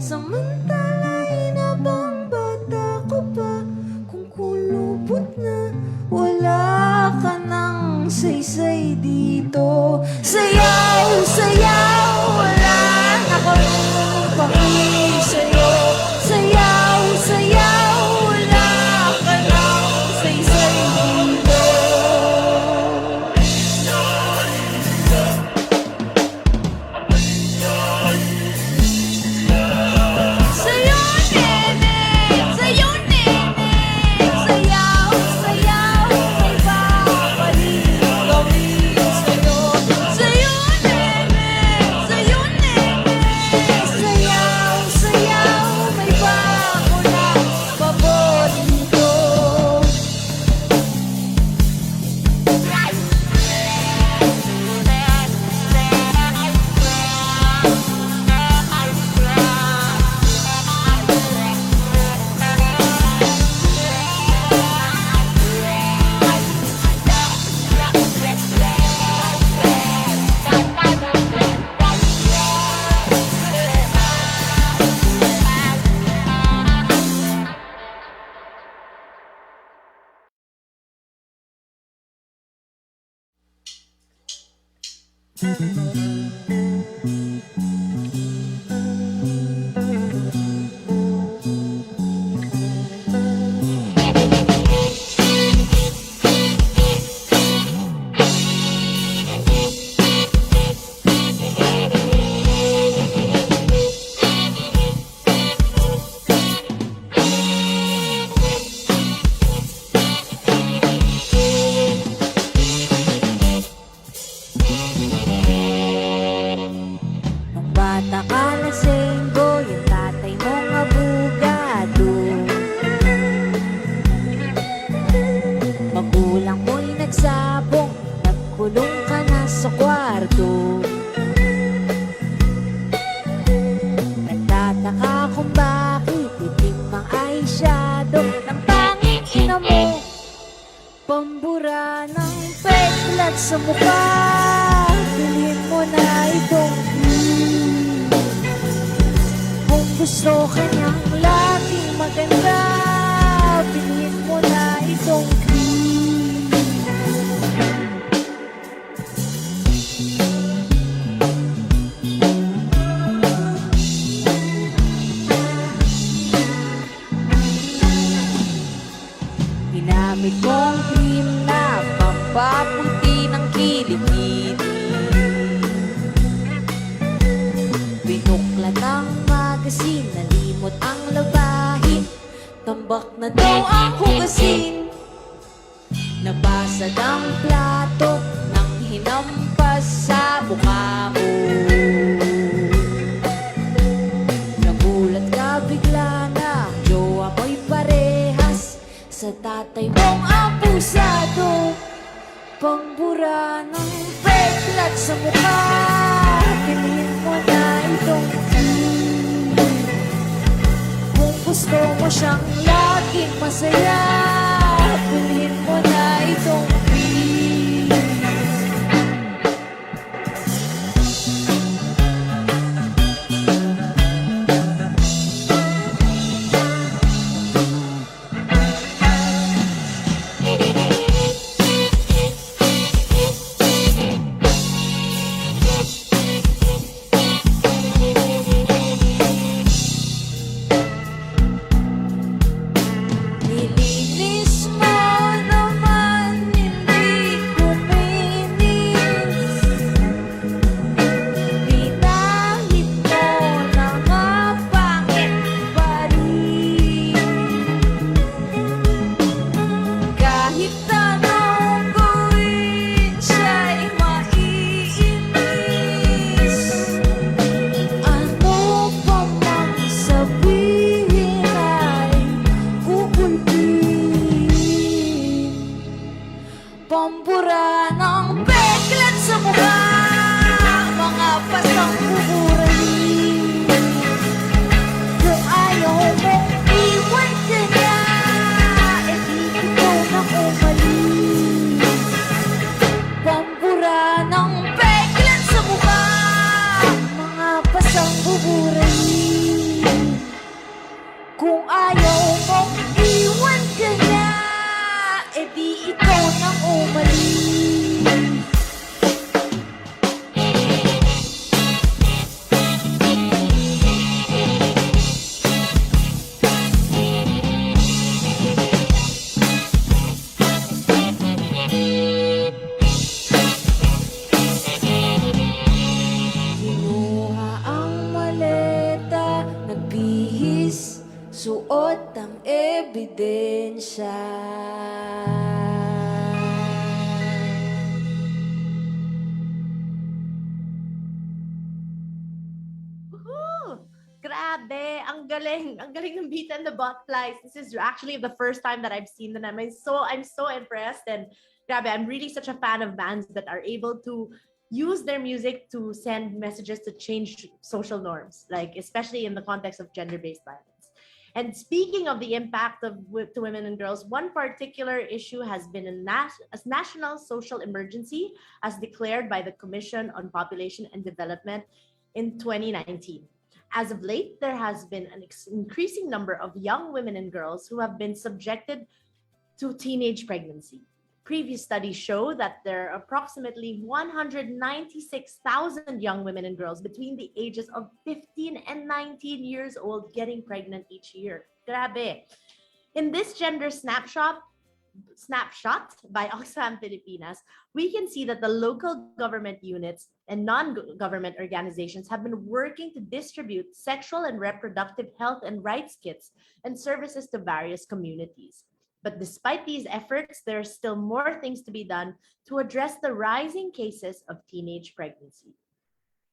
Samantala'y nabang bata ko pa, kung kulubot na wala ka nang saysay dito. Sayaw, sayaw, wala na akong pangingin sa'yo. Sayaw, sayaw, wala ka nang saysay dito. Sa'yo, nene, sa'yo, nene, sayaw, sayaw, may babalik gawin sa'yo. Sa'yo, nene, sa'yo, nene, sayaw, sayaw, may bago na paborito. Nung bata ka lasenggo, yung tatay mong abogado. Magulang mo'y nagsabong, nagkulong ka na sa kwarto. Nagtataka kung bakit itim ang eyeshadow ng tanging ina mo. Pambura ng peklat sa mukha, bilhin mo na itong cream. Kung gusto ka niyang laging maganda, bilhin mo na itong cream. Ginamit kong cream na pampaputi ng kilikili. Binuklat ang magasin, nalimot ang labahin. Tambak na daw ang hugasin. Nabasag ang plato nang hinampas sa mukha mo. Nagulat ka bigla na jowa mo'y parehas sa tatay mong abusado. Pambura ng peklat sa mukha, bilhin mo na itong cream. Kung gusto mo siyang laging masaya, bilhin mo na itong cream. Nilinis mo naman, hindi kuminis. Pinahit mo na nga pangit pa rin. Kahit anong gawin siya'y maiinis. Ano pa mang sabihin ay kukulpin. Pambura ng peklat sa mukha, mga pasang buburahin. Kung ayaw mo, iwan ka niya, eh di ikaw na umalis. Pambura ng peklat sa mukha, mga pasang buburahin. Kung ayaw mong iwan ka na, edi ikaw nang umalis. Kinuha ang maleta, nagbihis, suot ang ebidensya.
Woohoo! Grabe, ang galing. Ang galing ng Bita and the Botflies. This is actually the first time that I've seen them. I'm so impressed, and grabe, I'm really such a fan of bands that are able to use their music to send messages to change social norms, like especially in the context of gender-based violence. And speaking of the impact to women and girls, one particular issue has been a national social emergency as declared by the Commission on Population and Development in 2019. As of late, there has been an increasing number of young women and girls who have been subjected to teenage pregnancy. Previous studies show that there are approximately 196,000 young women and girls between the ages of 15 and 19 years old getting pregnant each year. Grabe. In this gender snapshot by Oxfam Filipinas, we can see that the local government units and non-government organizations have been working to distribute sexual and reproductive health and rights kits and services to various communities. But despite these efforts, there are still more things to be done to address the rising cases of teenage pregnancy.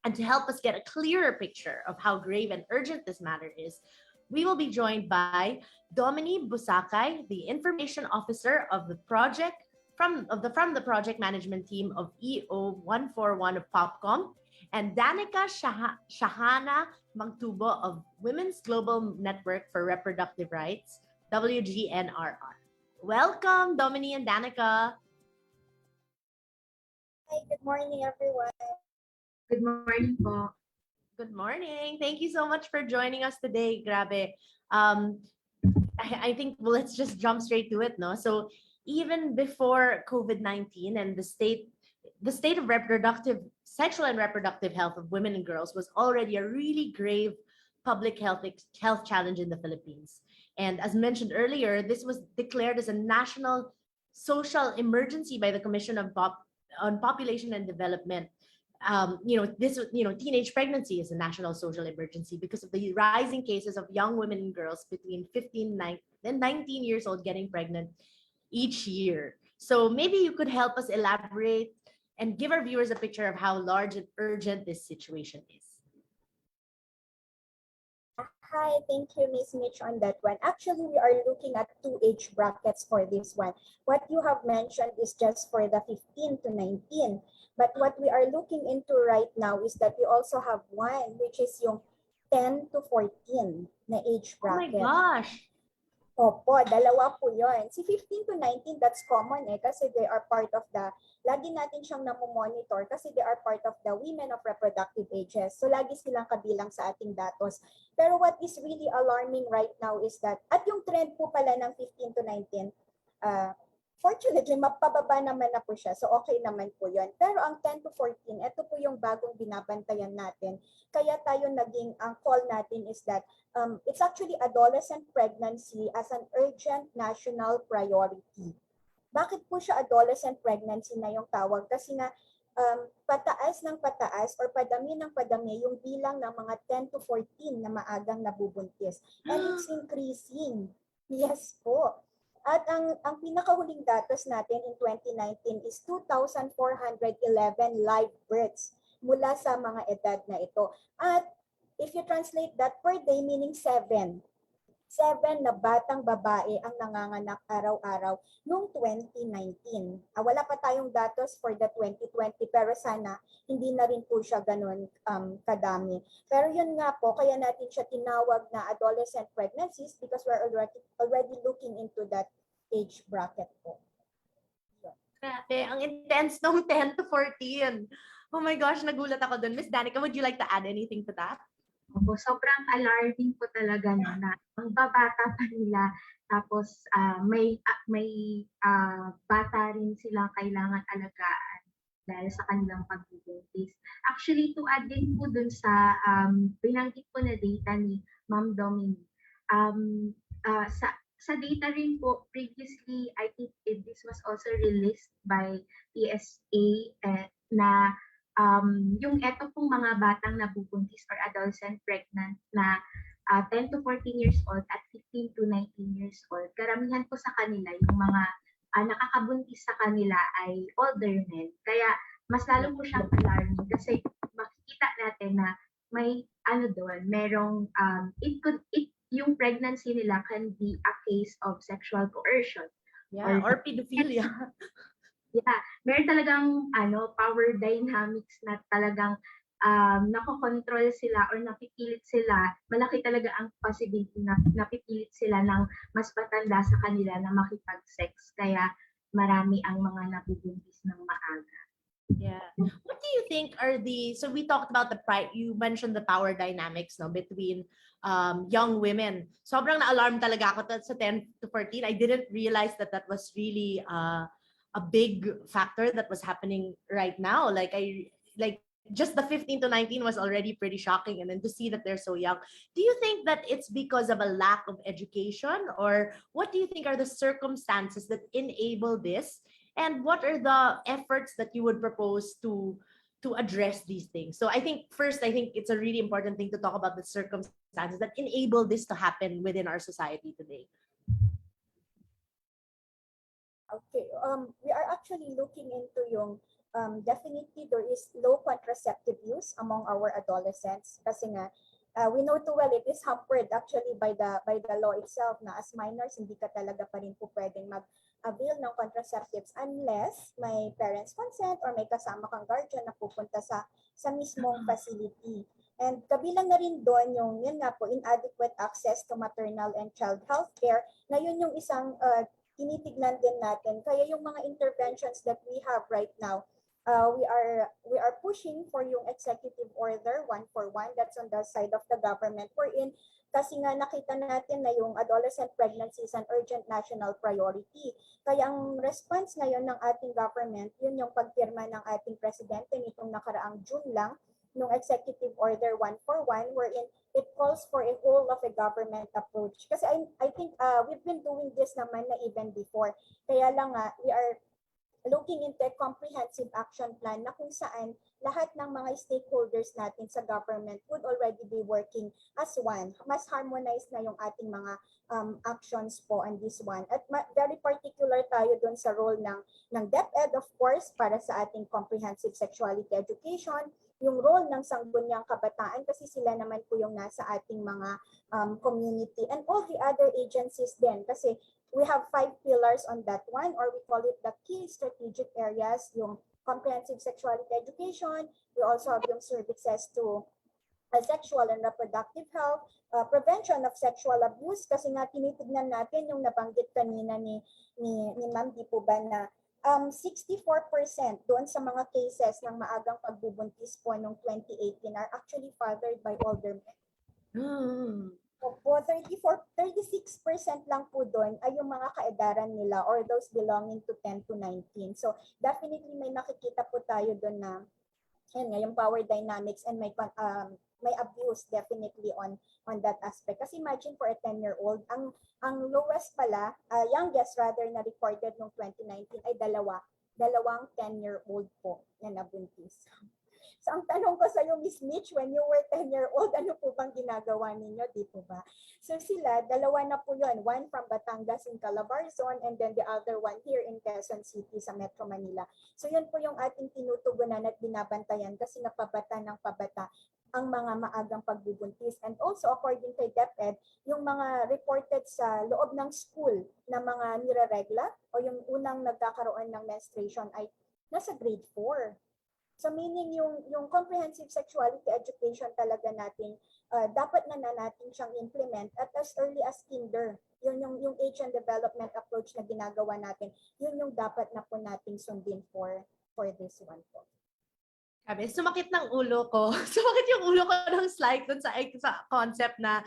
And to help us get a clearer picture of how grave and urgent this matter is, we will be joined by Domini Busakay, the Information Officer of the project from the project management team of EO 141 of Popcom, and Danica Shahana Magtubo of Women's Global Network for Reproductive Rights, WGNRR. Welcome, Domini and Danica.
Hi, good morning, everyone.
Good morning po.
Good morning. Thank you so much for joining us today. Grabe. I think let's just jump straight to it, no? So even before COVID-19 and the state of sexual and reproductive health of women and girls was already a really grave public health challenge in the Philippines. And as mentioned earlier, this was declared as a national social emergency by the Commission on Population and Development. Teenage pregnancy is a national social emergency because of the rising cases of young women and girls between 15 and 19 years old getting pregnant each year. So maybe you could help us elaborate and give our viewers a picture of how large and urgent this situation is.
Hi, thank you, Ms. Mitch, on that one. Actually, we are looking at two age brackets for this one. What you have mentioned is just for the 15 to 19. But what we are looking into right now is that we also have one, which is yung 10 to 14 na age bracket.
Oh my gosh!
Opo, dalawa po yun. Si 15 to 19, that's common kasi they are part of lagi natin siyang namomonitor kasi they are part of the women of reproductive ages. So lagi silang kabilang sa ating datos. Pero what is really alarming right now is that, at yung trend po pala ng 15 to 19, fortunately, mapababa naman na po siya. So, okay naman po yun. Pero ang 10 to 14, ito po yung bagong binabantayan natin. Kaya tayo ang call natin is that it's actually adolescent pregnancy as an urgent national priority. Bakit po siya adolescent pregnancy na yung tawag? Kasi nga, pataas ng pataas or padami ng padami yung bilang ng mga 10 to 14 na maagang nabubuntis. And it's increasing. Yes po. At ang pinakahuling datos natin in 2019 is 2,411 live births mula sa mga edad na ito. At if you translate that per day, meaning 7 na batang babae ang nanganganak araw-araw noong 2019. Wala pa tayong datos for the 2020 pero sana hindi na rin po siya ganun kadami. Pero yun nga po, kaya natin siya tinawag na adolescent pregnancies because we're already looking into that age bracket po.
Grabe, ang intense nung 10 to 14. Oh my gosh, nagulat ako dun. Miss Danica, would you like to add anything to that?
Opo, sobrang alarming po talaga no na ang babata pa nila tapos bata rin silang kailangan alagaan dahil sa kanilang pagbubuntis. Actually, to add din po dun sa binanggit po na data ni Ma'am Dominique, um, sa data rin po previously, I think this was also released by PSA na yung eto pong mga batang nabubuntis or adolescent pregnant na 10 to 14 years old at 15 to 19 years old, karamihan po sa kanila, yung mga nakakabuntis sa kanila ay older men. Kaya mas lalo po siyang alarming kasi makikita natin na may doon, merong yung pregnancy nila can be a case of sexual coercion.
Yeah, or pedophilia.
Yeah, meron talagang power dynamics na talagang nakokontrol sila or napipilit sila. Malaki talaga ang possibility na napipilit sila ng mas patanda sa kanila na makipag-sex. Kaya marami ang mga nabubuntis ng maaga.
Yeah. What do you think are so we talked about you mentioned the power dynamics between young women. Sobrang na-alarm talaga ako sa 10 to 14. I didn't realize that was really a big factor that was happening right now. Like just the 15 to 19 was already pretty shocking, and then to see that they're so young. Do you think that it's because of a lack of education, or what do you think are the circumstances that enable this? And what are the efforts that you would propose to address these things? So I think it's a really important thing to talk about the circumstances that enable this to happen within our society today.
Okay, we are actually looking into yung definitely there is low contraceptive use among our adolescents kasi nga we know too well it is hampered actually by the law itself na as minors hindi ka talaga pa rin po pwedeng mag-avail ng contraceptives unless may parents consent or may kasama kang guardian na pupunta sa mismong facility. And kabilang na rin doon yun nga po, inadequate access to maternal and child health care na yun yung isang tinitignan din natin. Kaya yung mga interventions that we have right now, we are pushing for yung executive order 141 that's on the side of the government. We're in kasi nga nakita natin na yung adolescent pregnancy is an urgent national priority. Kaya ang response ngayon ng ating government, yun yung pagpirma ng ating presidente nitong nakaraang June lang, nung Executive Order 141, wherein it calls for a whole of a government approach. Kasi I think we've been doing this naman na even before. Kaya lang we are looking into a comprehensive action plan na kung saan lahat ng mga stakeholders natin sa government would already be working as one. Mas harmonized na yung ating mga actions po on this one. At very particular tayo dun sa role ng DepEd, of course, para sa ating comprehensive sexuality education, yung role ng sangguniang kabataan kasi sila naman po yung nasa ating mga community, and all the other agencies din kasi we have 5 pillars on that one, or we call it the key strategic areas, yung comprehensive sexuality education. We also have yung services to sexual and reproductive health, prevention of sexual abuse, kasi nga tinitignan natin yung nabanggit kanina ni Ma'am, di po ba na 64% doon sa mga cases ng maagang pagbubuntis po noong 2018 are actually fathered by older men. Opo, 36% lang po doon ay yung mga kaedaran nila or those belonging to 10 to 19. So definitely may nakikita po tayo doon na yung power dynamics and may abuse definitely on that aspect. Kasi imagine for a 10-year-old, ang lowest pala, youngest rather na recorded noong 2019 ay dalawang 10-year-old po na nabuntis. So ang tanong ko sa iyo, Miss Mitch, when you were 10-year-old, ano po bang ginagawa ninyo? Di po ba? So sila, dalawa na po yun. One from Batangas in Calabarzon and then the other one here in Quezon City sa Metro Manila. So yun po yung ating tinutugunan at binabantayan kasi napabata ng pabata ang mga maagang pagbubuntis. And also, according kay DepEd, yung mga reported sa loob ng school na mga nireregla o yung unang nagkakaroon ng menstruation ay nasa grade 4. So meaning yung comprehensive sexuality education talaga natin, dapat na natin siyang implement at as early as kinder. Yung age and development approach na ginagawa natin, yun yung dapat na po nating sundin for this one po.
Sabi, sumakit ng ulo ko. Sumakit yung ulo ko ng slide dun sa concept na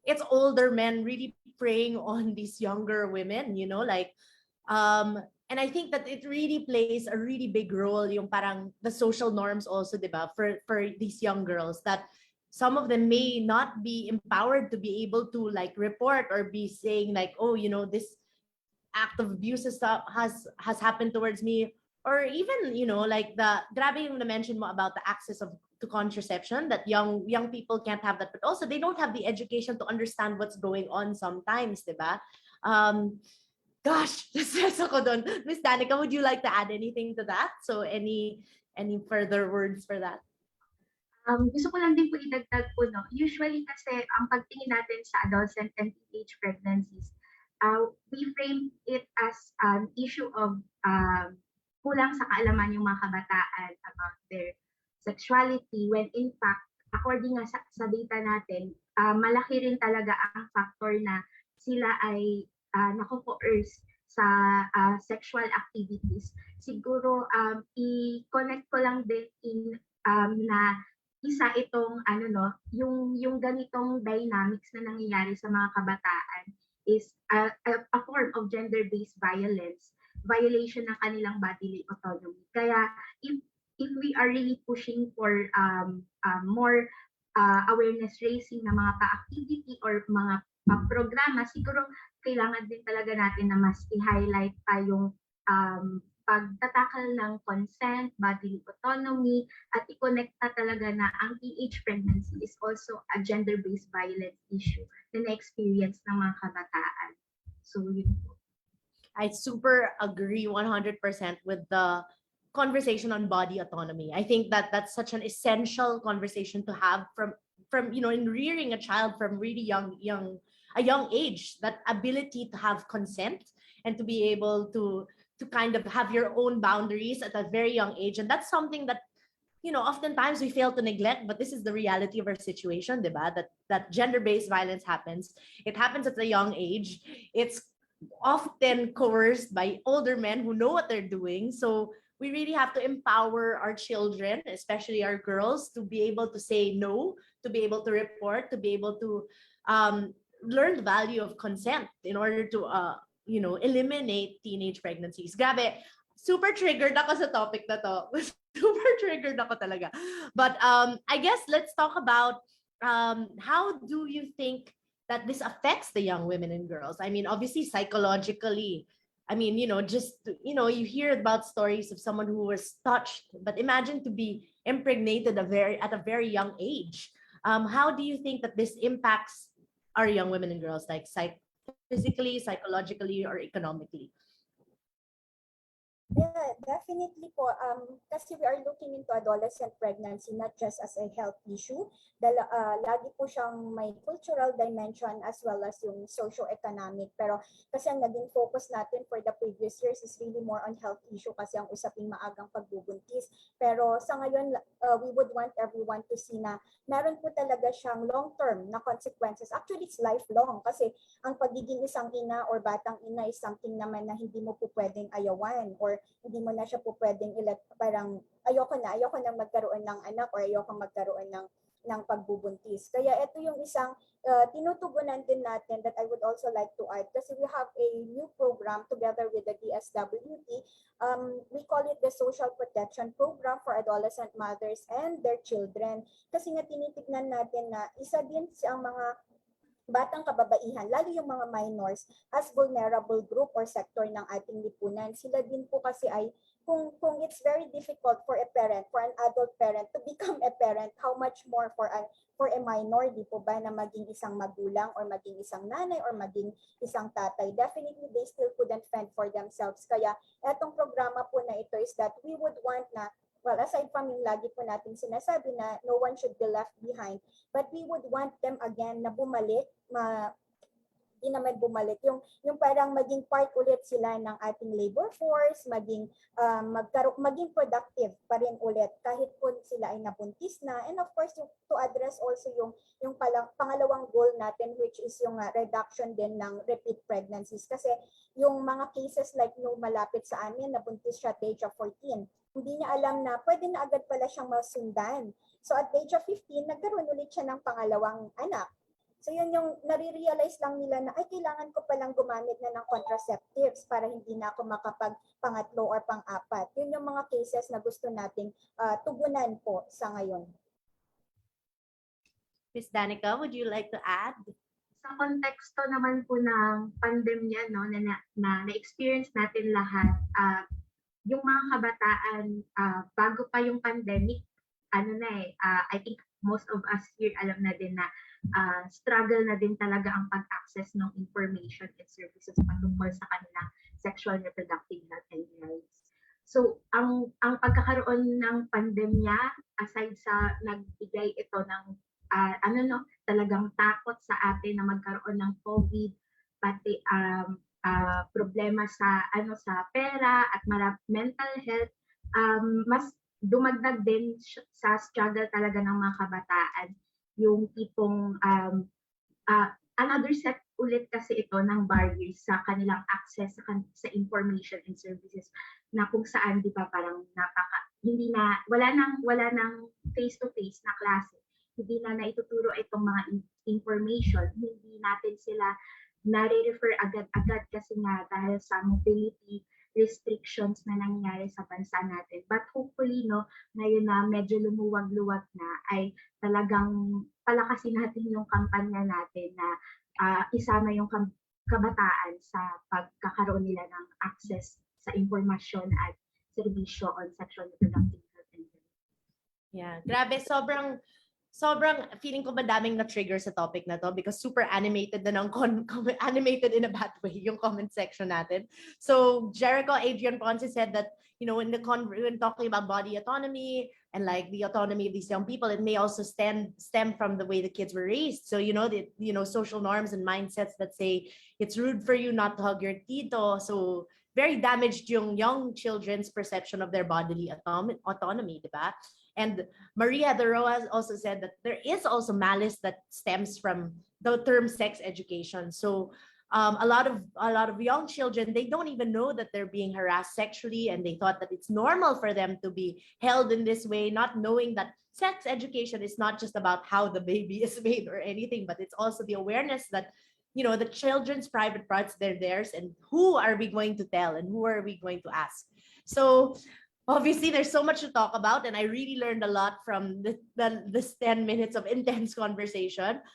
it's older men really preying on these younger women, like, and I think that it really plays a really big role yung parang the social norms also, diba, for these young girls, that some of them may not be empowered to be able to like report or be saying like, oh, this act of abuse has happened towards me, or even like the grabe yung na-mention mo about the access to contraception, that young people can't have that, but also they don't have the education to understand what's going on sometimes, diba? Gosh, stress ako dun. Miss Danica, would you like to add anything to that? So any further words for that?
Gusto ko lang din po idagdag po, no? Usually kasi ang pagtingin natin sa adolescent and teenage pregnancies, we frame it as an issue of kulang sa kaalaman yung mga kabataan about their sexuality, when in fact, according nga sa data natin, malaki rin talaga ang factor na sila ay nako-coerce sa sexual activities. Siguro, i-connect ko lang din na isa itong yung ganitong dynamics na nangyayari sa mga kabataan is a form of gender-based violence, violation ng kanilang bodily autonomy. Kaya if we are really pushing for more awareness raising na mga pa-activity or mga programa, siguro kailangan din talaga natin na mas i-highlight pa yung pagtatakal ng consent, bodily autonomy, at i-connecta talaga na ang teenage pregnancy is also a gender-based violence issue na na-experience ng mga kabataan. So, yun po.
I super agree 100% with the conversation on body autonomy. I think that that's such an essential conversation to have from in rearing a child from really a young age, that ability to have consent and to be able to kind of have your own boundaries at a very young age. And that's something that oftentimes we fail to neglect, but this is the reality of our situation, diba? That gender-based violence happens. It happens at a young age. It's often coerced by older men who know what they're doing. So we really have to empower our children, especially our girls, to be able to say no, to be able to report, to be able to learn the value of consent in order to eliminate teenage pregnancies. Grabe, super triggered ako sa topic na to. Super triggered ako talaga. But I guess let's talk about how do you think that this affects the young women and girls? I mean, obviously psychologically. I mean, you hear about stories of someone who was touched, but imagine to be impregnated at a very young age. How do you think that this impacts our young women and girls, like physically, psychologically, or economically?
Yeah, definitely po. Kasi we are looking into adolescent pregnancy not just as a health issue. Lagi po siyang may cultural dimension as well as yung socio-economic. Pero kasi ang naging focus natin for the previous years is really more on health issue kasi ang usaping maagang pagbubuntis. Pero sa ngayon, we would want everyone to see na meron po talaga siyang long-term na consequences. Actually, it's lifelong kasi ang pagiging isang ina or batang ina is something naman na hindi mo po pwedeng ayawan or hindi mo na siya po pwedeng parang ayoko na magkaroon ng anak or ayoko magkaroon ng pagbubuntis. Kaya ito yung isang tinutugunan din natin that I would also like to add kasi we have a new program together with the DSWT. We call it the Social Protection Program for Adolescent Mothers and their children. Kasi nga tinitignan natin na isa din ang mga batang kababaihan, lalo yung mga minors, as vulnerable group or sector ng ating lipunan. Sila din po kasi ay, kung it's very difficult for a parent, for an adult parent to become a parent, how much more for a minor, di po ba, na maging isang magulang or maging isang nanay or maging isang tatay. Definitely, they still couldn't fend for themselves. Kaya, etong programa po na ito is that we would want na, well, aside from yung lagi po natin sinasabi na no one should be left behind, but we would want them again na bumalik, di naman bumalik, yung parang maging part ulit sila ng ating labor force, maging productive pa rin ulit kahit po sila ay nabuntis na. And of course, to address also yung pangalawang goal natin, which is yung reduction din ng repeat pregnancies. Kasi yung mga cases like no malapit sa amin, nabuntis siya at the age of 14. Hindi niya alam na pwede na agad pala siyang masundan. So at the age of 15, nagkaroon ulit siya ng pangalawang anak. So yun yung nare-realize lang nila na ay kailangan ko palang gumamit na ng contraceptives para hindi na ako makapag-pangatlo or pang-apat. Yun yung mga cases na gusto nating tugunan po sa ngayon.
Miss Danica, would you like to add?
Sa konteksto naman po ng pandemya, no, na-experience natin lahat, yung mga kabataan, bago pa yung pandemic, I think most of us here alam na din na struggle na din talaga ang pag-access ng information and services patungkol sa kanilang sexual and reproductive health and rights. So, ang pagkakaroon ng pandemya, aside sa nagbigay ito ng talagang takot sa atin na magkaroon ng COVID, pati problema sa pera at mental health, mas dumagdag din sa struggle talaga ng mga kabataan yung tipong another set ulit kasi ito ng barriers sa kanilang access sa information and services na kung saan di ba parang wala nang face to face na klase, hindi na naituturo itong mga information, hindi natin sila nare-refer agad-agad kasi nga dahil sa mobility restrictions na nangyayari sa bansa natin. But hopefully, no, ngayon na medyo lumuwag-luwag na, ay talagang palakasin natin yung kampanya natin na isama yung kabataan sa pagkakaroon nila ng access sa impormasyon at serbisyo on sexual and reproductive health and health.
Yeah, grabe, sobrang feeling ko madaming na-trigger sa topic na to because super animated na ng animated in a bad way yung comment section natin. So Jericho Adrian Ponce said that, you know, when talking about body autonomy and like the autonomy of these young people, it may also stem from the way the kids were raised. So, social norms and mindsets that say it's rude for you not to hug your tito. So very damaged yung young children's perception of their bodily autonomy, diba? And Maria de Roa also said that there is also malice that stems from the term sex education. So a lot of young children, they don't even know that they're being harassed sexually, and they thought that it's normal for them to be held in this way, not knowing that sex education is not just about how the baby is made or anything, but it's also the awareness that, the children's private parts, they're theirs, and who are we going to tell and who are we going to ask? So obviously, there's so much to talk about, and I really learned a lot from this 10 minutes of intense conversation.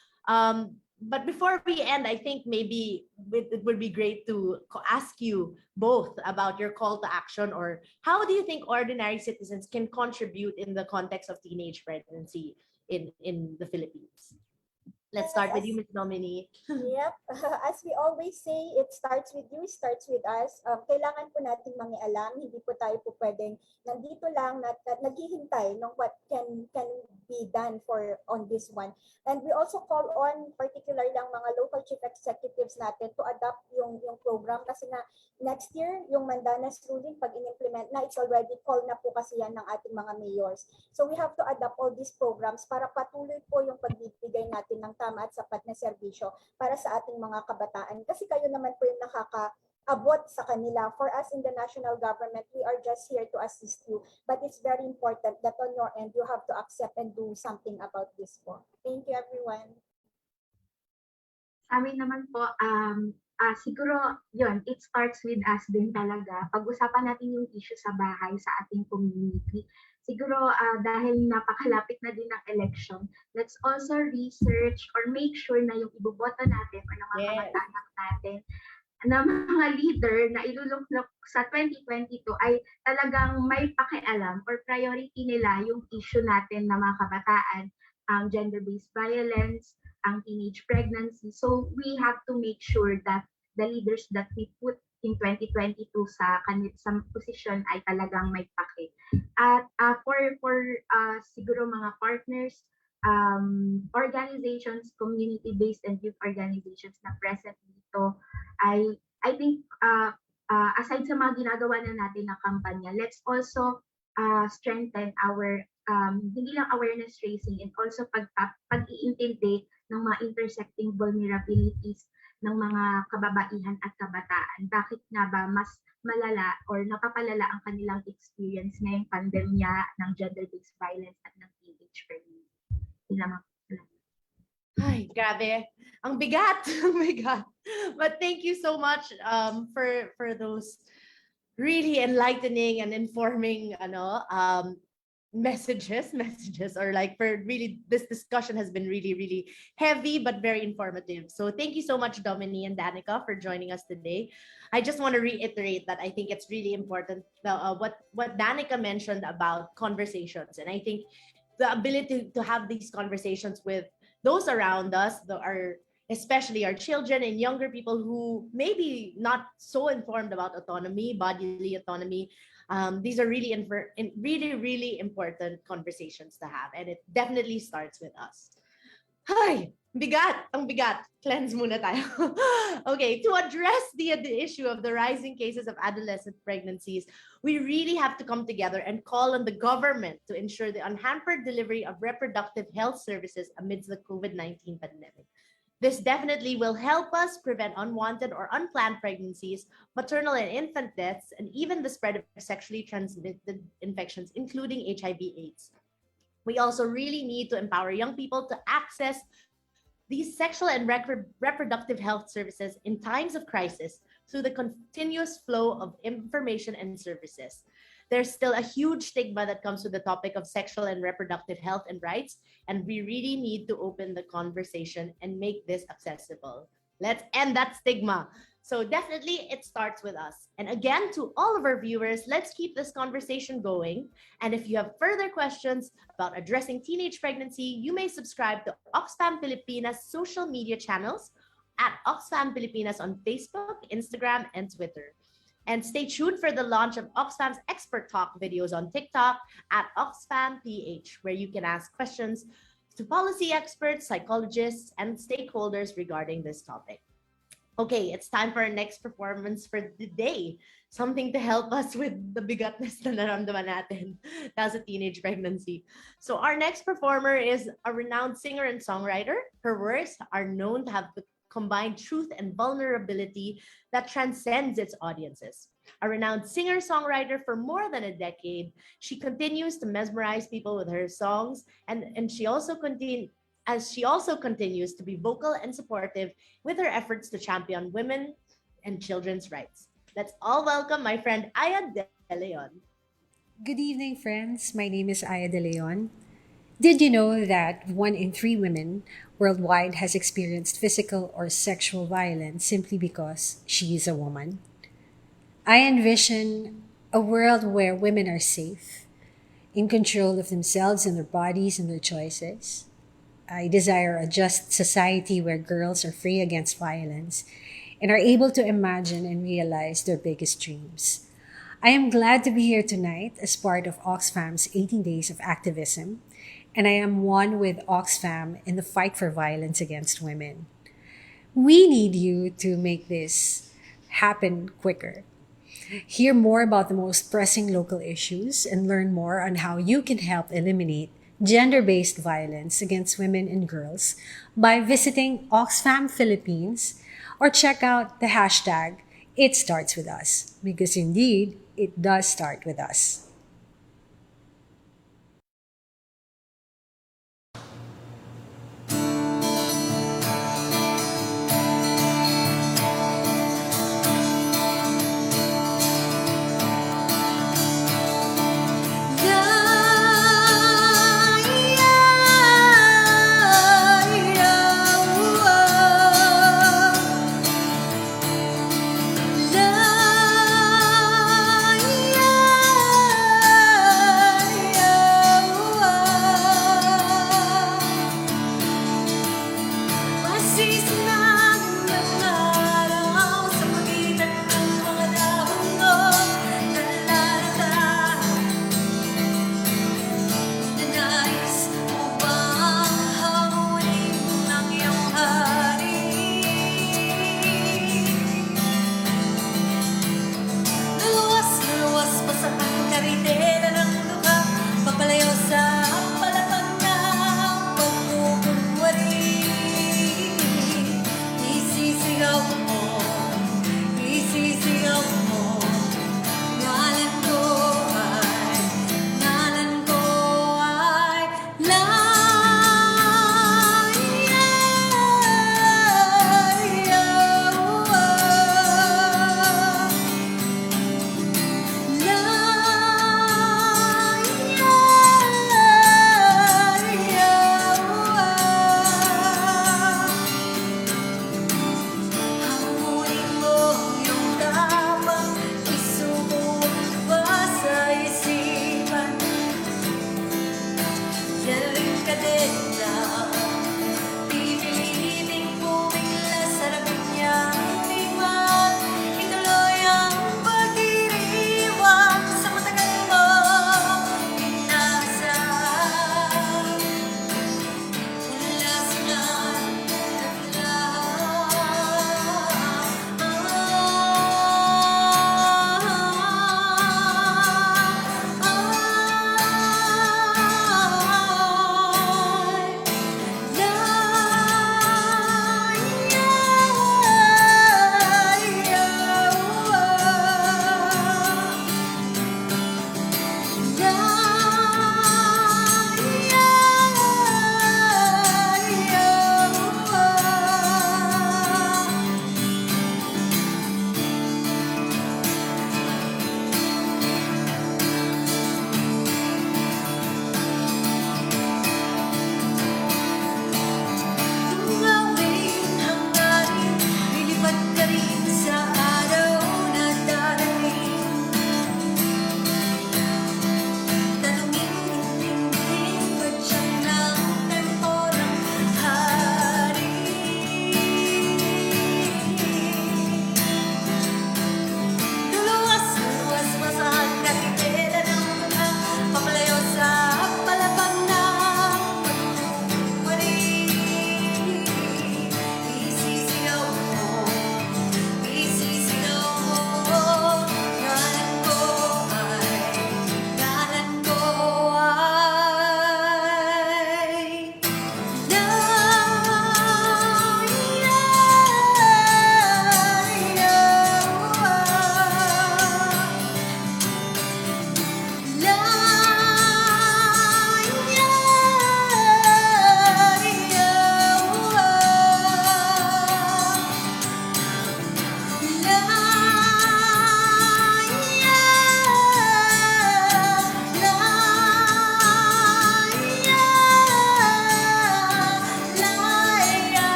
But before we end, I think maybe it would be great to ask you both about your call to action, or how do you think ordinary citizens can contribute in the context of teenage pregnancy in the Philippines? Let's start with you, Ms. Dominique.
Yep. As we always say, it starts with you, it starts with us. Kailangan po natin mangialam. Hindi po tayo po pwedeng nandito lang naghihintay ng what can be done on this one. And we also call on particularly lang mga local chief executives natin to adopt yung program kasi na next year, yung Mandanas ruling, pag in-implement na, it's already called na po kasi yan ng ating mga mayors. So we have to adopt all these programs para patuloy po yung pagbibigay natin ng tama at sapat na serbisyo para sa ating mga kabataan. Kasi kayo naman po yung nakakaabot sa kanila. For us in the national government, we are just here to assist you. But it's very important that on your end, you have to accept and do something about this po. Thank you, everyone.
Sa amin naman po, siguro yun, it starts with us din talaga. Pag-usapan natin yung issue sa bahay, sa ating community. Siguro dahil napakalapit na din ng election, let's also research or make sure na yung iboboto natin o ng mga kamag-anak natin na mga leader na iluluklok sa 2022 ay talagang may pakialam or priority nila yung issue natin na mga kabataan, ang gender-based violence, ang teenage pregnancy. So we have to make sure that the leaders that we put in 2022 sa posisyon ay talagang may pake. At for siguro mga partners, organizations, community-based and youth organizations na present dito, I think aside sa mga ginagawa na natin na kampanya, let's also strengthen our hindi lang awareness raising and also pag-iintindi ng mga intersecting vulnerabilities ng mga kababaihan at kabataan. Bakit nga ba mas malala or napapalala ang kanilang experience ngayong pandemya ng gender-based violence at ng teenage pregnancy? Salamat.
Ay, grabe. Ang bigat. Ang bigat. But thank you so much for those really enlightening and informing messages, or like, for really, this discussion has been really heavy but very informative. So thank you so much, Dominique and Danica, for joining us today. I just want to reiterate that I think it's really important, what Danica mentioned about conversations, and I think the ability to have these conversations with those around us, especially our children and younger people who maybe not so informed about autonomy, bodily autonomy. These are really really important conversations to have, and it definitely starts with us. Hi, ang bigat. Cleanse muna tayo. Okay, to address the issue of the rising cases of adolescent pregnancies, we really have to come together and call on the government to ensure the unhampered delivery of reproductive health services amidst the COVID-19 pandemic. This definitely will help us prevent unwanted or unplanned pregnancies, maternal and infant deaths, and even the spread of sexually transmitted infections, including HIV/AIDS. We also really need to empower young people to access these sexual and reproductive health services in times of crisis through the continuous flow of information and services. There's still a huge stigma that comes with the topic of sexual and reproductive health and rights, and we really need to open the conversation and make this accessible. Let's end that stigma. So definitely it starts with us. And again, to all of our viewers, let's keep this conversation going. And if you have further questions about addressing teenage pregnancy, you may subscribe to Oxfam Pilipinas social media channels at Oxfam Pilipinas on Facebook, Instagram, and Twitter. And stay tuned for the launch of Oxfam's Expert Talk videos on TikTok at OxfamPH, where you can ask questions to policy experts, psychologists, and stakeholders regarding this topic. Okay, it's time for our next performance for the day. Something to help us with the bigatness na naramdaman natin as a teenage pregnancy. So our next performer is a renowned singer and songwriter. Her works are known to have the combined truth and vulnerability that transcends its audiences. A renowned singer-songwriter for more than a decade, she continues to mesmerize people with her songs, and she also continues to be vocal and supportive with her efforts to champion women and children's rights. Let's all welcome my friend Aia de Leon.
Good evening, friends. My name is Aia de Leon. Did you know that 1 in 3 women worldwide has experienced physical or sexual violence simply because she is a woman? I envision a world where women are safe, in control of themselves and their bodies and their choices. I desire a just society where girls are free against violence and are able to imagine and realize their biggest dreams. I am glad to be here tonight as part of Oxfam's 18 Days of Activism, and I am one with Oxfam in the fight for violence against women. We need you to make this happen quicker. Hear more about the most pressing local issues and learn more on how you can help eliminate gender-based violence against women and girls by visiting Oxfam Philippines or check out the hashtag It Starts With Us, because indeed, it does start with us.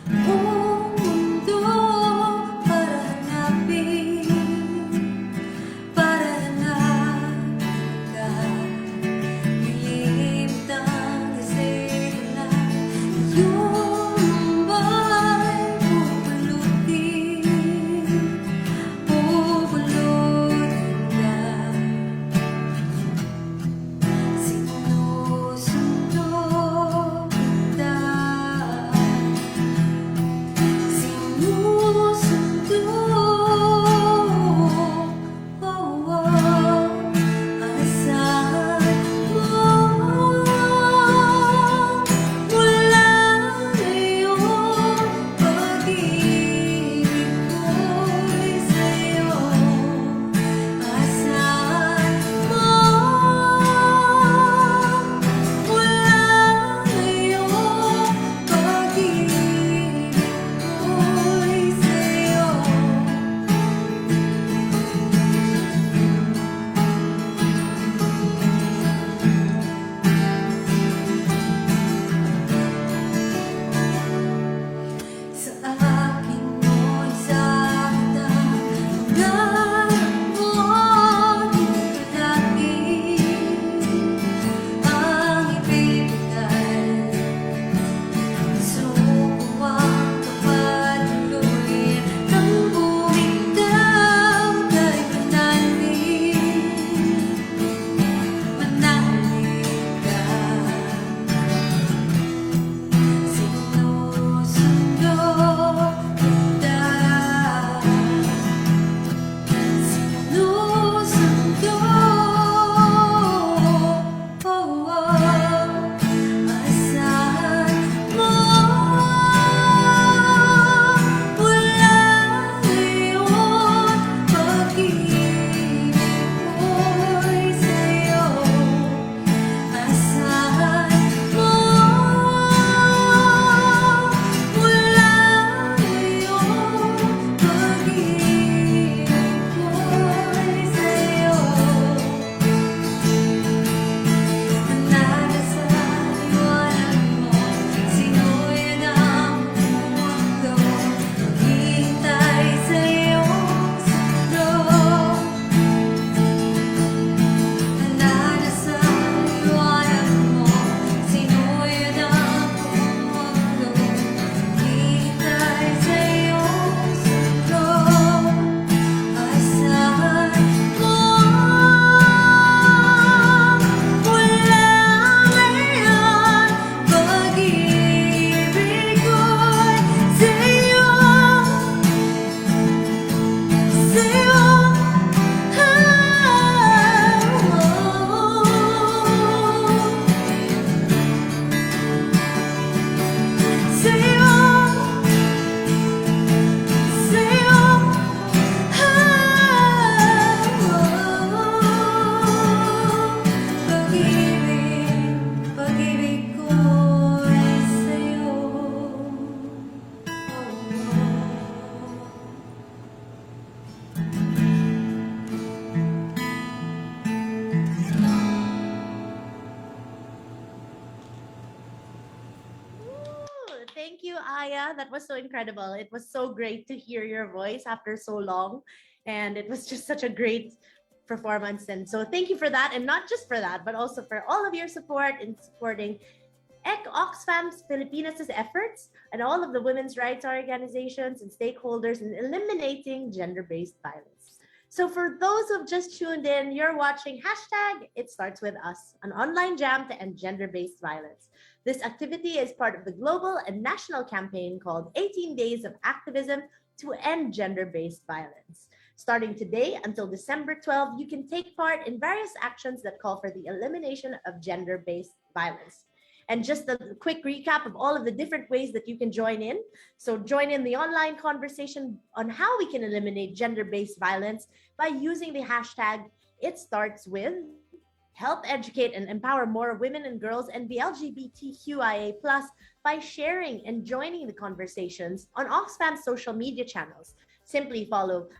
buong mundo para hanapin ka. Nilimit ang deseo na iyong ba'y pupulutin ka. Sinusundo kita, sinusundo, asahan mo wala ngayong pag-ibig ko'y sa'yo. Asahan mo wala ngayong pag-ibig ko'y sa'yo. Sa akin mo'y sakta na mo'y lagi ang ibibigay. Subukan kapatuloy ng bumitaw kay manalig ka. Sinusundo kita, sinusundo, asahan mo wala ngayong pag-ibig ko'y sa'yo. Asahan mo wala ngayong pag-ibig ko'y sa'yo. Nagdasal iwanan mo, sino yun ang mundo, hintay sa iyong sundo. Nagdasal iwanan mo, sino yun ang mundo, hintay sa iyong sundo. Asahan mo wala ngayon pag-ibig ko'y sa'yo, sa'yo. Sa'yo, sa'yo, pag-ibig ko'y sa'yo.
Ooh, thank you, Aya. That was so incredible. It was so great to hear your voice after so long. And it was just such a great performance. And so thank you for that. And not just for that, but also for all of your support in supporting Oxfam's Filipinas' efforts and all of the women's rights organizations and stakeholders in eliminating gender-based violence. So for those who've just tuned in, you're watching hashtag It Starts With Us, an online jam to end gender-based violence. This activity is part of the global and national campaign called 18 Days of Activism to End Gender-Based Violence. Starting today until December 12, you can take part in various actions that call for the elimination of gender-based violence. And just a quick recap of all of the different ways that you can join in. So join in the online conversation on how we can eliminate gender-based violence by using the hashtag It Starts With. Help educate and empower more women and girls and the LGBTQIA+ by sharing and joining the conversations on Oxfam's social media channels. Simply follow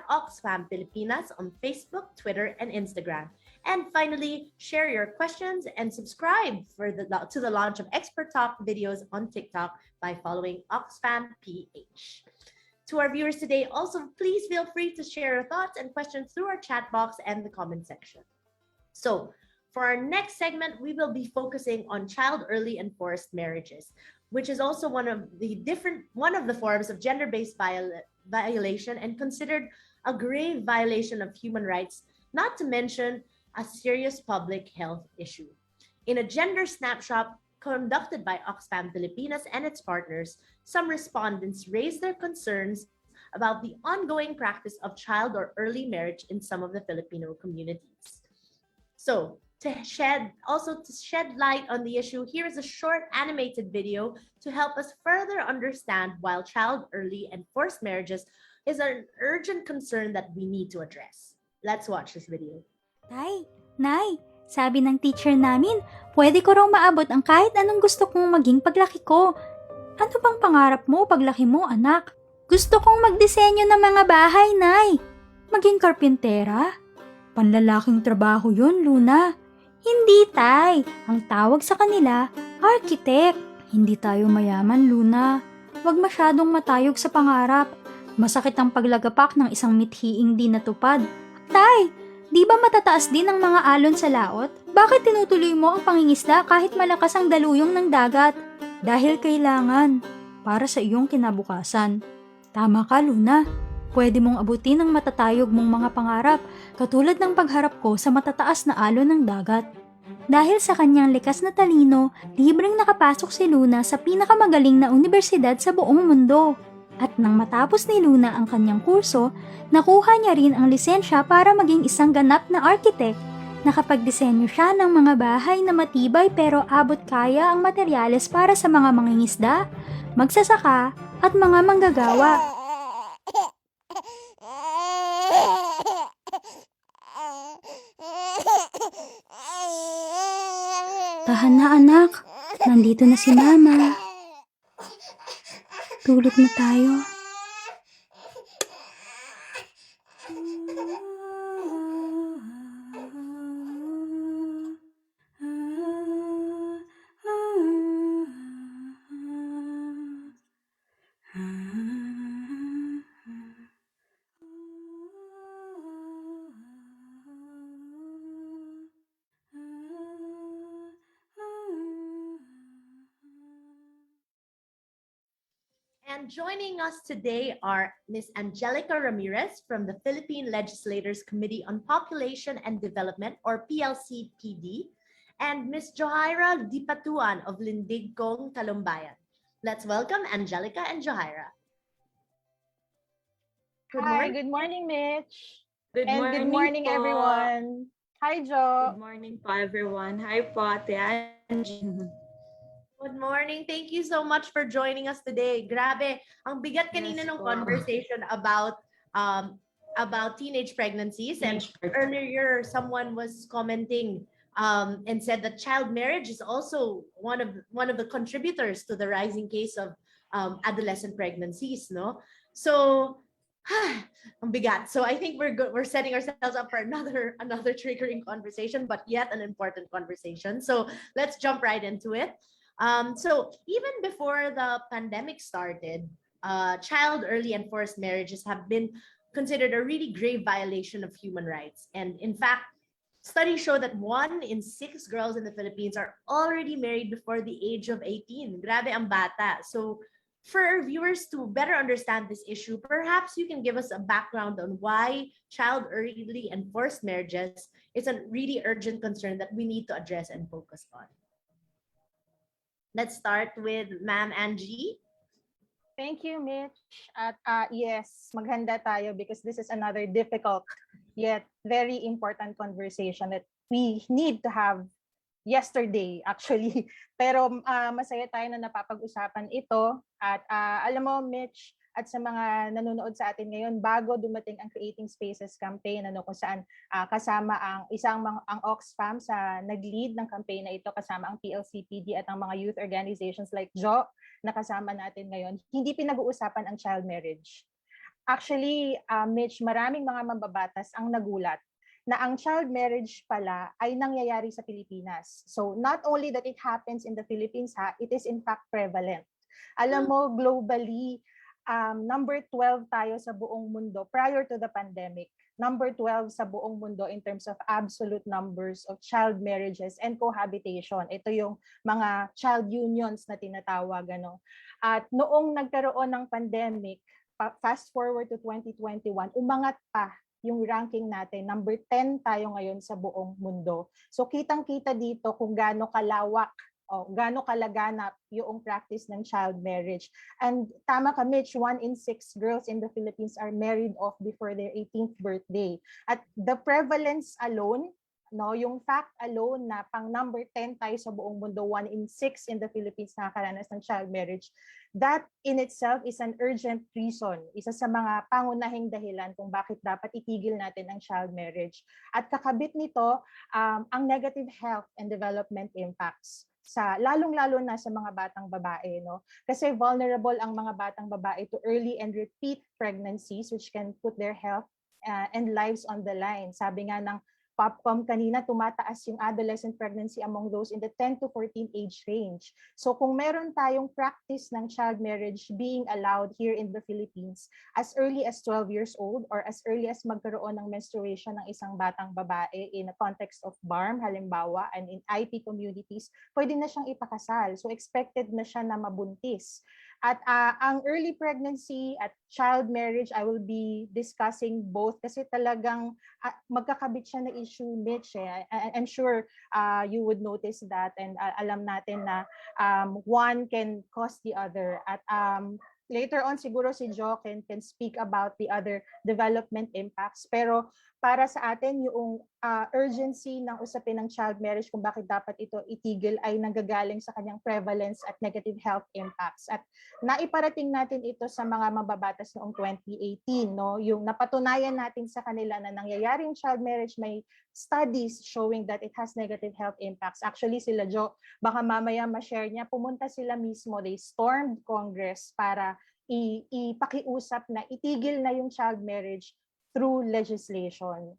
@Oxfam Pilipinas on Facebook, Twitter, and Instagram. And finally, share your questions and subscribe to the launch of Expert Talk videos on TikTok by following Oxfam PH. To our viewers today, also please feel free to share your thoughts and questions through our chat box and the comment section. So, for our next segment, we will be focusing on child early and forced marriages, which is also one of the forms of gender-based violation and considered a grave violation of human rights, not to mention a serious public health issue. In a gender snapshot conducted by Oxfam Pilipinas and its partners, some respondents raised their concerns about the ongoing practice of child or early marriage in some of the Filipino communities. So, to shed light on the issue, here is a short animated video to help us further understand why child early and forced marriages is an urgent concern that we need to address. Let's watch this video.
Tay, Nay, sabi ng teacher namin, pwede ko raw maabot ang kahit anong gusto kong maging paglaki ko. Ano bang pangarap mo paglaki mo, anak? Gusto kong magdisenyo ng mga bahay, Nay. Maging karpintera? Panlalaking trabaho yun, Luna. Hindi, Tay. Ang tawag sa kanila, architect. Hindi tayo mayaman, Luna. Huwag masyadong matayog sa pangarap. Masakit ang paglagapak ng isang mithiing di natupad. Tay, di ba matataas din ang mga alon sa laot? Bakit tinutuloy mo ang pangingisda kahit malakas ang daluyong ng dagat? Dahil kailangan. Para sa iyong kinabukasan. Tama ka, Luna. Pwede mong abutin ang matatayog mong mga pangarap, katulad ng pagharap ko sa matataas na alon ng dagat. Dahil sa kanyang likas na talino, libreng nakapasok si Luna sa pinakamagaling na universidad sa buong mundo. At nang matapos ni Luna ang kanyang kurso, nakuha niya rin ang lisensya para maging isang ganap na architect. Nakapagdisenyo siya ng mga bahay na matibay pero abot kaya ang materyales para sa mga mangingisda, magsasaka, at mga manggagawa. Tahan na, anak. Nandito na si Mama. Tulog na tayo.
And joining us today are Ms. Angelica Ramirez from the Philippine Legislators Committee on Population and Development, or PLCPD, and Ms. Johaira Dipatuan of Lindigcong, Talumbayan. Let's welcome Angelica and Johaira.
Hi, good morning, Mitch.
Good
Good morning, everyone. Hi, Jo.
Good morning po, everyone. Hi po, Ate Angie.
Good morning. Thank you so much for joining us today. Grabe, ang bigat kanina ng conversation about teenage pregnancies. And earlier, someone was commenting and said that child marriage is also one of the contributors to the rising case of adolescent pregnancies, no? So, ang bigat. So I think we're setting ourselves up for another triggering conversation, but yet an important conversation. So let's jump right into it. So even before the pandemic started, child early and forced marriages have been considered a really grave violation of human rights. And in fact, studies show that 1 in 6 girls in the Philippines are already married before the age of 18. Grabe ang bata. So for our viewers to better understand this issue, perhaps you can give us a background on why child early and forced marriages is a really urgent concern that we need to address and focus on. Let's start with Ma'am Angie.
Thank you, Mitch. At yes, maghanda tayo because this is another difficult yet very important conversation that we need to have yesterday, actually. Pero masaya tayo na napapag-usapan ito. At alam mo, Mitch, at sa mga nanonood sa atin ngayon, bago dumating ang Creating Spaces campaign, kung saan kasama ang Oxfam sa nag-lead ng campaign na ito, kasama ang PLCPD at ang mga youth organizations like Jo na kasama natin ngayon, hindi pinag-uusapan ang child marriage. Actually, Mitch, maraming mga mambabatas ang nagulat na ang child marriage pala ay nangyayari sa Pilipinas. So not only that it happens in the Philippines, it is in fact prevalent. Alam mo, globally, number 12 tayo sa buong mundo prior to the pandemic. Number 12 sa buong mundo in terms of absolute numbers of child marriages and cohabitation. Ito yung mga child unions na tinatawag. At noong nagkaroon ng pandemic, fast forward to 2021, umangat pa yung ranking natin. Number 10 tayo ngayon sa buong mundo. So kitang-kita dito kung gaano kalawak gaano kalaganap yung practice ng child marriage. And tama ka, Mitch, 1 in 6 girls in the Philippines are married off before their 18th birthday. At the prevalence alone, yung fact alone na pang number 10 tayo sa buong mundo, 1 in 6 in the Philippines nakakaranas ng child marriage, that in itself is an urgent reason. Isa sa mga pangunahing dahilan kung bakit dapat itigil natin ang child marriage. At kakabit nito, ang negative health and development impacts lalong-lalo na sa mga batang babae, Kasi vulnerable ang mga batang babae to early and repeat pregnancies which can put their health and lives on the line. Sabi nga ng Popcom kanina, tumataas yung adolescent pregnancy among those in the 10 to 14 age range. So kung meron tayong practice ng child marriage being allowed here in the Philippines as early as 12 years old or as early as magkaroon ng menstruation ng isang batang babae in a context of BARM, halimbawa, and in IP communities, pwede na siyang ipakasal. So expected na siya na mabuntis. At ang early pregnancy at child marriage, I will be discussing both kasi talagang magkakabit siya na issue, Mitch. I'm sure you would notice that and alam natin na one can cause the other. At later on, siguro si Jo can speak about the other development impacts. Pero para sa atin, yung urgency ng usapin ng child marriage kung bakit dapat ito itigil ay nanggagaling sa kanyang prevalence at negative health impacts. At naiparating natin ito sa mga mababatas noong 2018, yung napatunayan natin sa kanila na nangyayaring child marriage, may studies showing that it has negative health impacts. Actually, sila Jo, baka mamaya ma-share niya, pumunta sila mismo, they stormed Congress para ipakiusap na itigil na yung child marriage through legislation.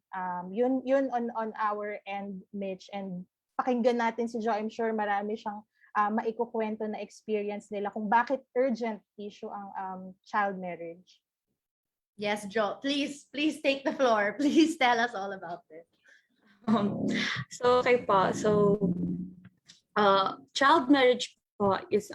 Yun on our end, Mitch, and pakinggan natin si Jo. I'm sure marami siyang maikukwento na experience nila kung bakit urgent issue ang child marriage.
Yes, Jo, please take the floor. Please tell us all about this.
Okay po. So, child marriage po is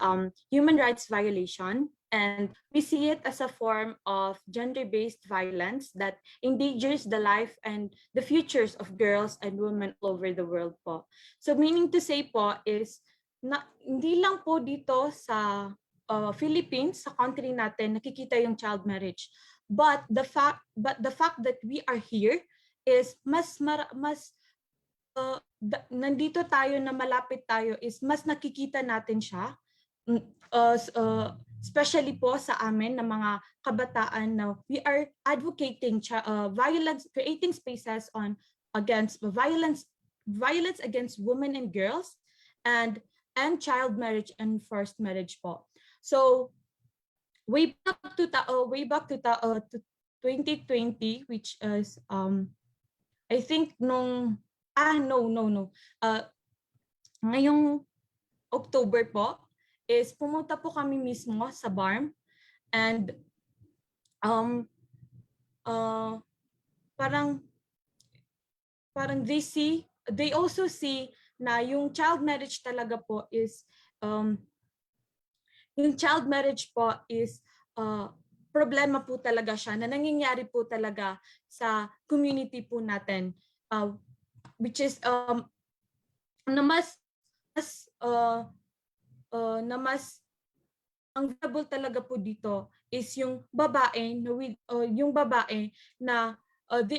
human rights violation. And we see it as a form of gender-based violence that endangers the life and the futures of girls and women all over the world po. So meaning to say po is, hindi lang po dito sa Philippines, sa country natin, nakikita yung child marriage. But the fact that we are here is nandito tayo na malapit tayo is mas nakikita natin siya. Especially po sa amin na mga kabataan na we are advocating violence, creating spaces against violence against women and girls and child marriage and forced marriage po. So way back to 2020, which is I think ngayong October po, is pumunta po kami mismo sa BARM and parang they also see na yung child marriage talaga po is problema po talaga siya na nangyayari po talaga sa community po natin, which is na mas ang vulnerable talaga po dito is yung babae na they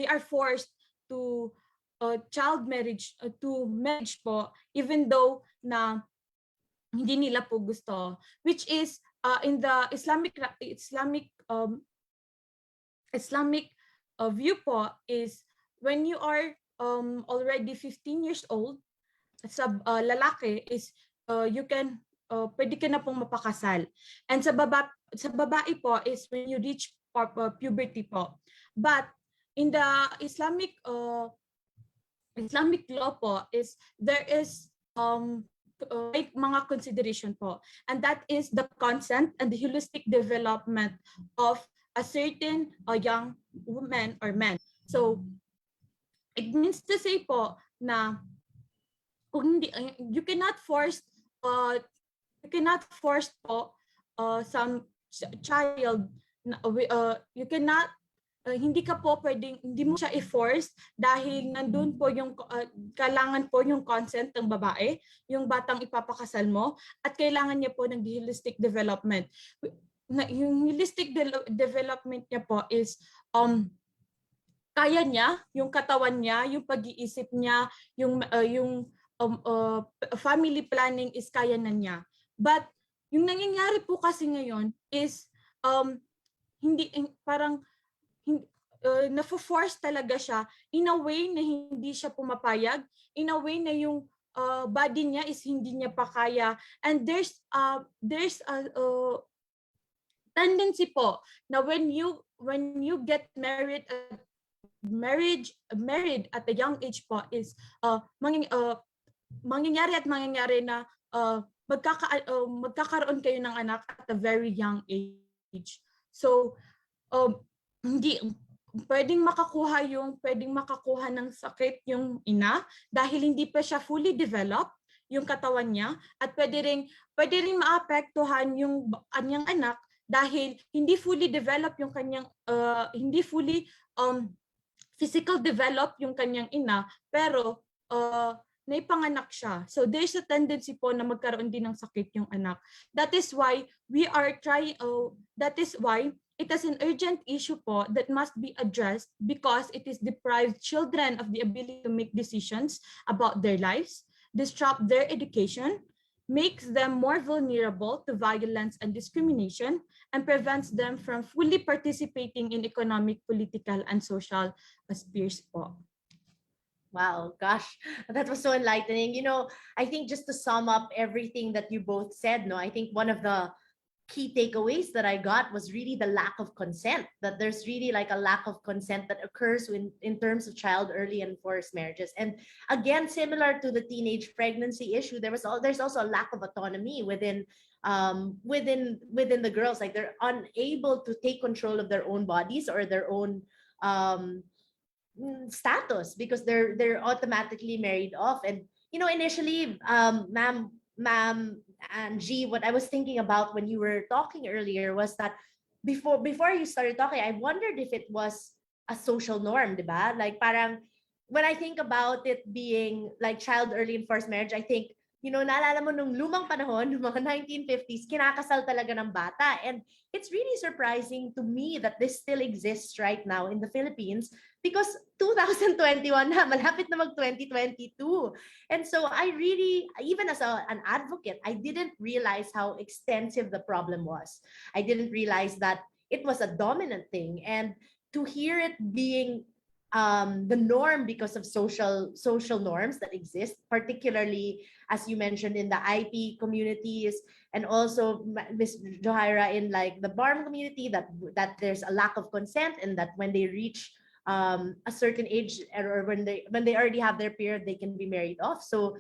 are forced to child marriage, to marriage po, even though na hindi nila po gusto, which is in the Islamic view po is when you are already 15 years old, sa lalaki is pwede ka na pong mapakasal. And sa babae po is when you reach puberty po. But in the Islamic law po is there is may mga consideration po, and that is the consent and the holistic development of a certain young woman or man. So it means to say po na kung hindi, you cannot force po some child you cannot hindi ka po pwedeng, hindi mo siya i-force dahil nandun po yung kailangan po yung consent ng babae, yung batang ipapakasal mo, at kailangan niya po ng holistic development. Yung holistic development niya po is kaya niya, yung katawan niya, yung pag-iisip niya, yung family planning is kaya na niya. But yung nangyayari po kasi ngayon is hindi parang na-force talaga siya in a way na hindi siya pumapayag, in a way na yung body niya is hindi niya pa kaya, and there's a tendency po na when you get married at a young age po is mangyayari na magkakaroon kayo ng anak at a very young age. So hindi pwedeng makakuha ng sakit yung ina dahil hindi pa siya fully developed yung katawan niya, at pwede ring maapektuhan yung kanyang anak dahil hindi fully developed yung kanyang hindi fully physical developed yung kanyang ina, pero naipanganak siya. So there's a tendency po na magkaroon din ng sakit yung anak. That is why it is an urgent issue po that must be addressed, because it is deprived children of the ability to make decisions about their lives, disrupt their education, makes them more vulnerable to violence and discrimination, and prevents them from fully participating in economic, political, and social spheres po.
Wow, gosh, that was so enlightening. I think just to sum up everything that you both said, I think one of the key takeaways that I got was really the lack of consent, that there's really like a lack of consent that occurs in terms of child early and forced marriages. And again, similar to the teenage pregnancy issue, there's also a lack of autonomy within the girls. Like they're unable to take control of their own bodies or their own status, because they're automatically married off. And initially, ma'am and G, what I was thinking about when you were talking earlier was that before you started talking, I wondered if it was a social norm, diba? Like parang when I think about it being like child early and forced marriage, I think, naalala mo nung lumang panahon, nung mga 1950s, kinakasal talaga ng bata. And it's really surprising to me that this still exists right now in the Philippines, because 2021 na, malapit na mag-2022. And so I really, even as an advocate, I didn't realize how extensive the problem was. I didn't realize that it was a dominant thing. And to hear it being the norm because of social norms that exist, particularly as you mentioned in the IP communities, and also Ms. Johaira in like the BARM community, that there's a lack of consent, and that when they reach a certain age, or when they already have their period, they can be married off. So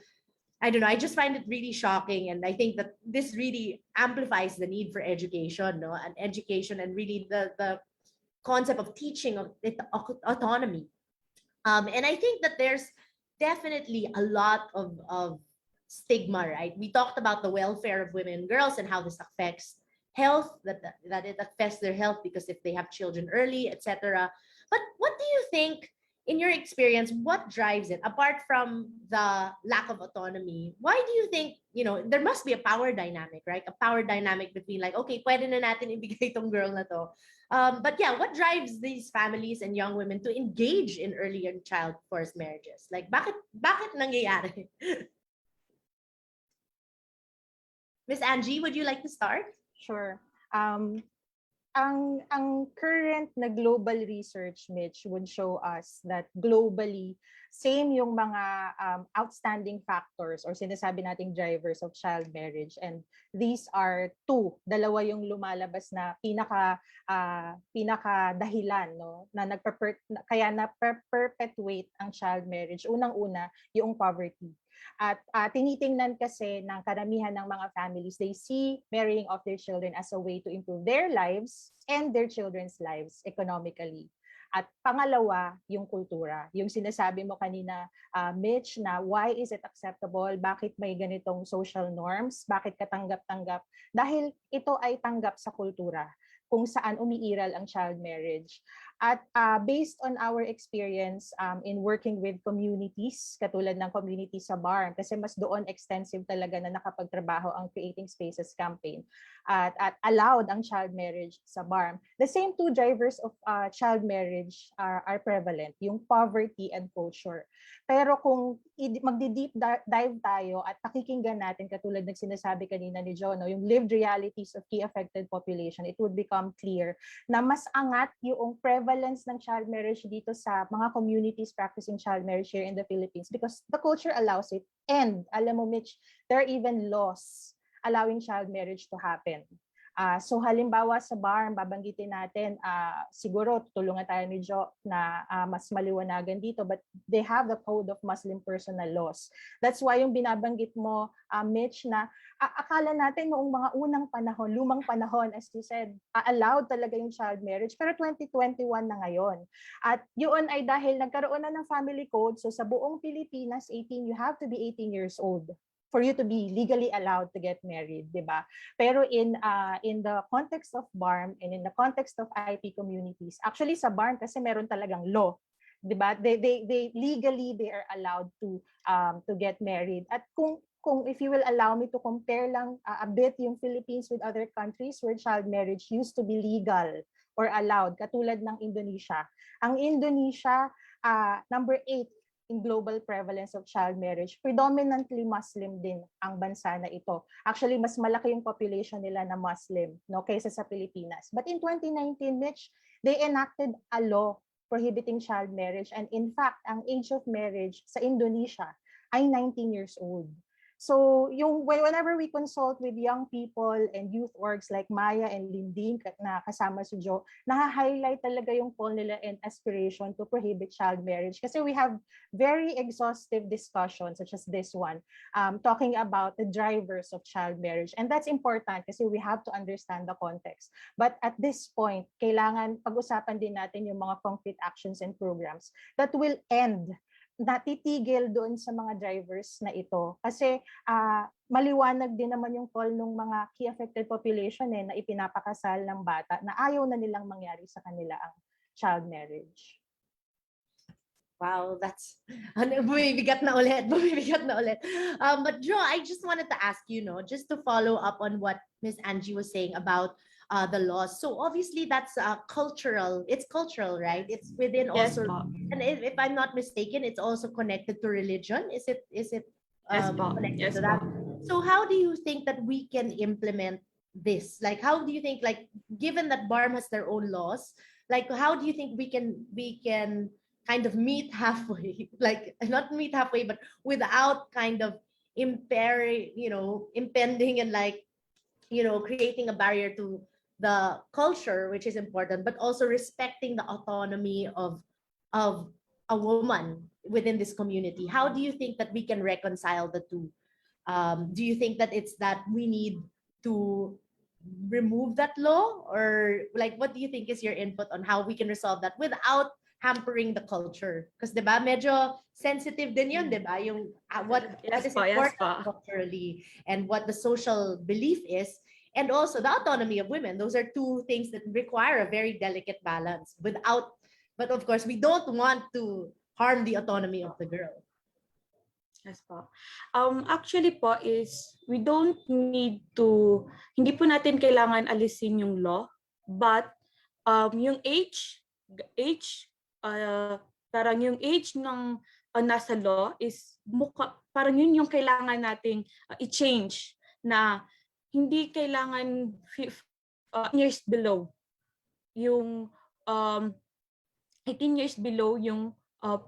I don't know, I just find it really shocking, and I think that this really amplifies the need for education, and education, and really the concept of teaching of autonomy. And I think that there's definitely a lot of stigma, right? We talked about the welfare of women and girls and how this affects health, that it affects their health because if they have children early, etc. But what do you think, in your experience, what drives it, apart from the lack of autonomy? Why do you think, there must be a power dynamic, right? A power dynamic between like, okay, pwede na natin ibigay tong girl na to. But yeah, what drives these families and young women to engage in early and child forced marriages? Like, bakit nangyayari? Miss Angie, would you like to start?
Sure. ang current na global research, Mitch, would show us that globally, same yung mga outstanding factors or sinasabi nating drivers of child marriage. And these are two. Dalawa yung lumalabas na pinaka dahilan, no, na kaya na perpetuate ang child marriage. Unang-una, yung poverty. At tinitingnan kasi ng karamihan ng mga families, they see marrying off their children as a way to improve their lives and their children's lives economically. At pangalawa, yung kultura. Yung sinasabi mo kanina, Mitch, na why is it acceptable? Bakit may ganitong social norms? Bakit katanggap-tanggap? Dahil ito ay tanggap sa kultura kung saan umiiral ang child marriage. At based on our experience in working with communities, katulad ng community sa BARM, kasi mas doon extensive talaga na nakapagtrabaho ang Creating Spaces campaign at allowed ang child marriage sa BARM. The same two drivers of child marriage are prevalent, yung poverty and culture. Pero kung magdi-deep dive tayo at pakikinggan natin, katulad ng sinasabi kanina ni Jono, yung lived realities of key affected population, it would become clear na mas angat yung prevalence ng child marriage dito sa mga communities practicing child marriage here in the Philippines because the culture allows it. And alam mo, Mitch, there are even laws allowing child marriage to happen. So halimbawa sa BARM, babanggitin natin, siguro tutulungan tayo ni Jo na mas maliwanagan dito, but they have the Code of Muslim Personal Laws. That's why yung binabanggit mo, Mitch, na akala natin noong mga unang panahon, lumang panahon, as you said, allowed talaga yung child marriage, pero 2021 na ngayon. At yun ay dahil nagkaroon na ng family code, so sa buong Pilipinas, you have to be 18 years old for you to be legally allowed to get married, di ba? Pero in the context of BARM and in the context of IP communities, actually sa BARM kasi meron talagang law, di ba? They legally they are allowed to get married. At kung if you will allow me to compare lang a bit yung Philippines with other countries where child marriage used to be legal or allowed, katulad ng Indonesia. Ang Indonesia, number 8 in global prevalence of child marriage, predominantly Muslim din ang bansa na ito. Actually, mas malaki yung population nila na Muslim, no, kaysa sa Pilipinas. But in 2019, Mitch, they enacted a law prohibiting child marriage. And in fact, ang age of marriage sa Indonesia ay 19 years old. So, whenever we consult with young people and youth orgs like Maya and Linding na kasama si Jo, na-highlight talaga yung call nila and aspiration to prohibit child marriage. Kasi we have very exhaustive discussions such as this one, talking about the drivers of child marriage. And that's important kasi we have to understand the context. But at this point, kailangan pag-usapan din natin yung mga concrete actions and programs that will end natitigil doon sa mga drivers na ito. Kasi maliwanag din naman yung call ng mga key affected population na ipinapakasal ng bata na ayaw na nilang mangyari sa kanila ang child marriage.
Wow, that's bumibigat na ulit. But Jo, I just wanted to ask you, just to follow up on what Miss Angie was saying about the laws. So obviously that's cultural. It's cultural, right? It's within also, and if I'm not mistaken, it's also connected to religion. Is it connected to that? So how do you think that we can implement this? Like, how do you think, like, given that BARM has their own laws, like, how do you think we can kind of meet halfway? Like, not meet halfway, but without kind of impending and creating a barrier to the culture, which is important, but also respecting the autonomy of a woman within this community. How do you think that we can reconcile the two? Do you think that it's that we need to remove that law, or like, what do you think is your input on how we can resolve that without hampering the culture? Because diba, medyo sensitive din yun, diba? Yung what is important culturally and what the social belief is. And also the autonomy of women. Those are two things that require a very delicate balance but of course, we don't want to harm the autonomy of the girl.
Yes po. Actually po is we don't need to, hindi po natin kailangan alisin yung law, but yung age, parang yung age ng nasa law is parang yun yung kailangan nating i-change, na hindi kailangan years below yung 18 years below yung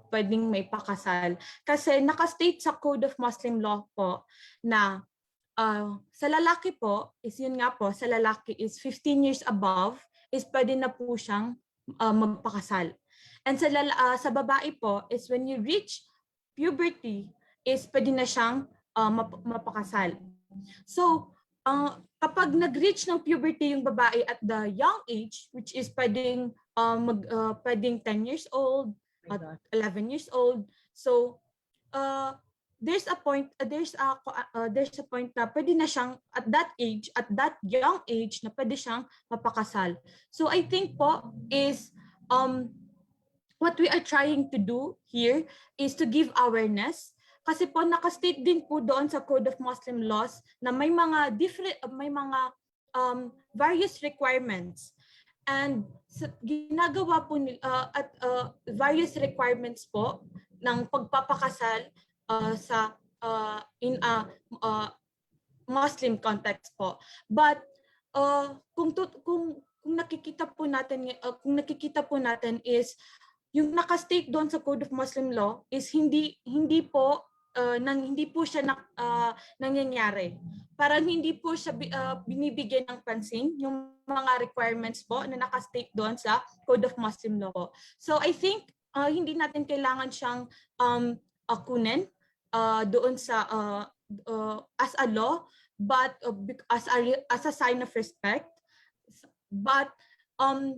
pwedeng may pakasal. Kasi nakastate sa Code of Muslim Law po na sa lalaki po, is yun nga po, sa lalaki is 15 years above, is pwede na po siyang magpakasal. And sa babae po, is when you reach puberty, is pwede na siyang mapakasal. So, kapag nag-reach ng puberty yung babae at the young age, which is pwedeng 10 years old, 11 years old, so there's a point na pwede na siyang at that young age na pwede siyang mapakasal. So I think po is what we are trying to do here is to give awareness. Kasi po nakastate din po doon sa Code of Muslim Laws na may mga various requirements. And ginagawa po at various requirements po ng pagpapakasal in a Muslim context po. But kung nakikita po natin is yung nakastate doon sa Code of Muslim Law is hindi po siya nangyayari. Parang hindi po siya binibigyan ng pansin yung mga requirements po na nakastate doon sa Code of Muslim Law po. So I think hindi natin kailangan siyang kunin doon sa as a law, but as a sign of respect. But I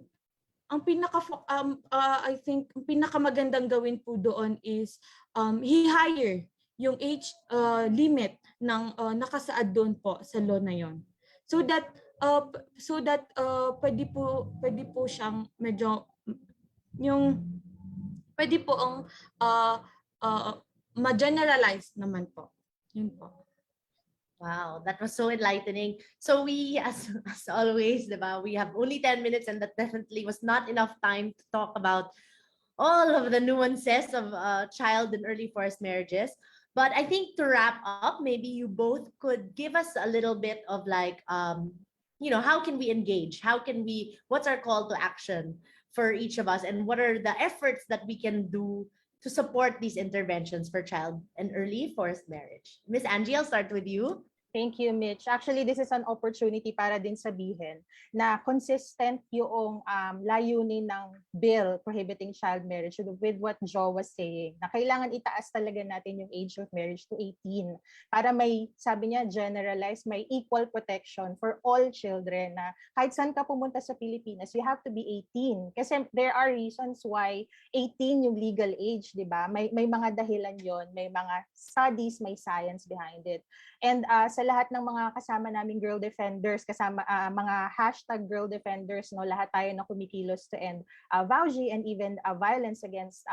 think ang pinakamagandang gawin po doon is i-higher yung age limit ng nakasaad doon po sa law na yon. So that pwede po siyang medyo yung pwede po ang ma-generalize naman po. Yun po.
Wow, that was so enlightening. So we, as always, diba, we have only 10 minutes and that definitely was not enough time to talk about all of the nuances of child and early forced marriages. But I think to wrap up, maybe you both could give us a little bit of like, how can we engage? What's our call to action for each of us? And what are the efforts that we can do to support these interventions for child and early forced marriage? Miss Angie, I'll start with you.
Thank you, Mitch. Actually, this is an opportunity para din sabihin na consistent yung layunin ng bill prohibiting child marriage with what Jo was saying, na kailangan itaas talaga natin yung age of marriage to 18 para may, sabi niya, generalized, may equal protection for all children na kahit saan ka pumunta sa Pilipinas, you have to be 18. Kasi there are reasons why 18 yung legal age, di ba? May mga dahilan yon, may mga studies, may science behind it. And sa lahat ng mga kasama naming girl defenders, mga hashtag girl defenders, no, lahat tayo na kumikilos to end vouchy and even violence against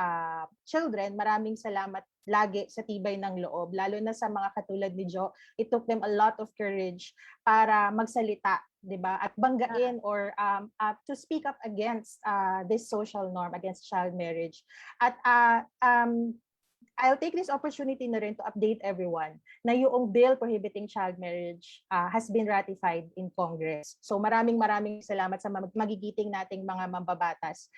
children, maraming salamat lagi sa tibay ng loob, lalo na sa mga katulad ni Jo. It took them a lot of courage para magsalita, di ba? At banggain or to speak up against this social norm, against child marriage. At I'll take this opportunity na rin to update everyone na yung bill prohibiting child marriage has been ratified in Congress. So maraming salamat sa magigiting nating mga mambabatas.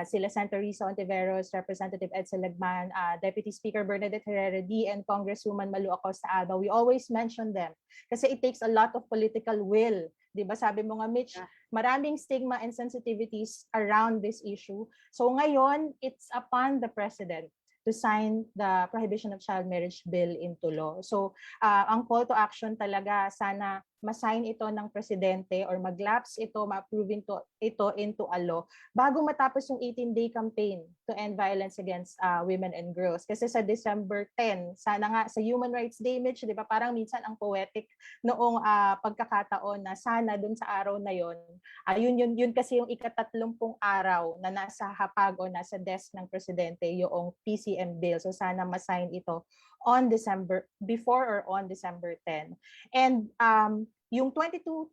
Sila Senator Risa Ontiveros, Representative Ed Salagman, Deputy Speaker Bernadette Herrera D, and Congresswoman Malu Acosta Alba. We always mention them kasi it takes a lot of political will. Di ba sabi mo nga, Mitch, maraming stigma and sensitivities around this issue. So ngayon, it's upon the President to sign the prohibition of child marriage bill into law. So ang call to action talaga, sana ma-sign ito ng presidente or mag-lapse ito, ma-approve ito into a law bago matapos yung 18-day campaign to end violence against women and girls. Kasi sa December 10, sana nga sa Human Rights Day, Mitch, di ba, parang minsan ang poetic noong pagkakataon na sana dun sa araw na yon, yun kasi yung ika-30 araw na nasa hapag o nasa desk ng presidente yung PCM bill. So sana ma-sign ito before or on December 10. And yung 2022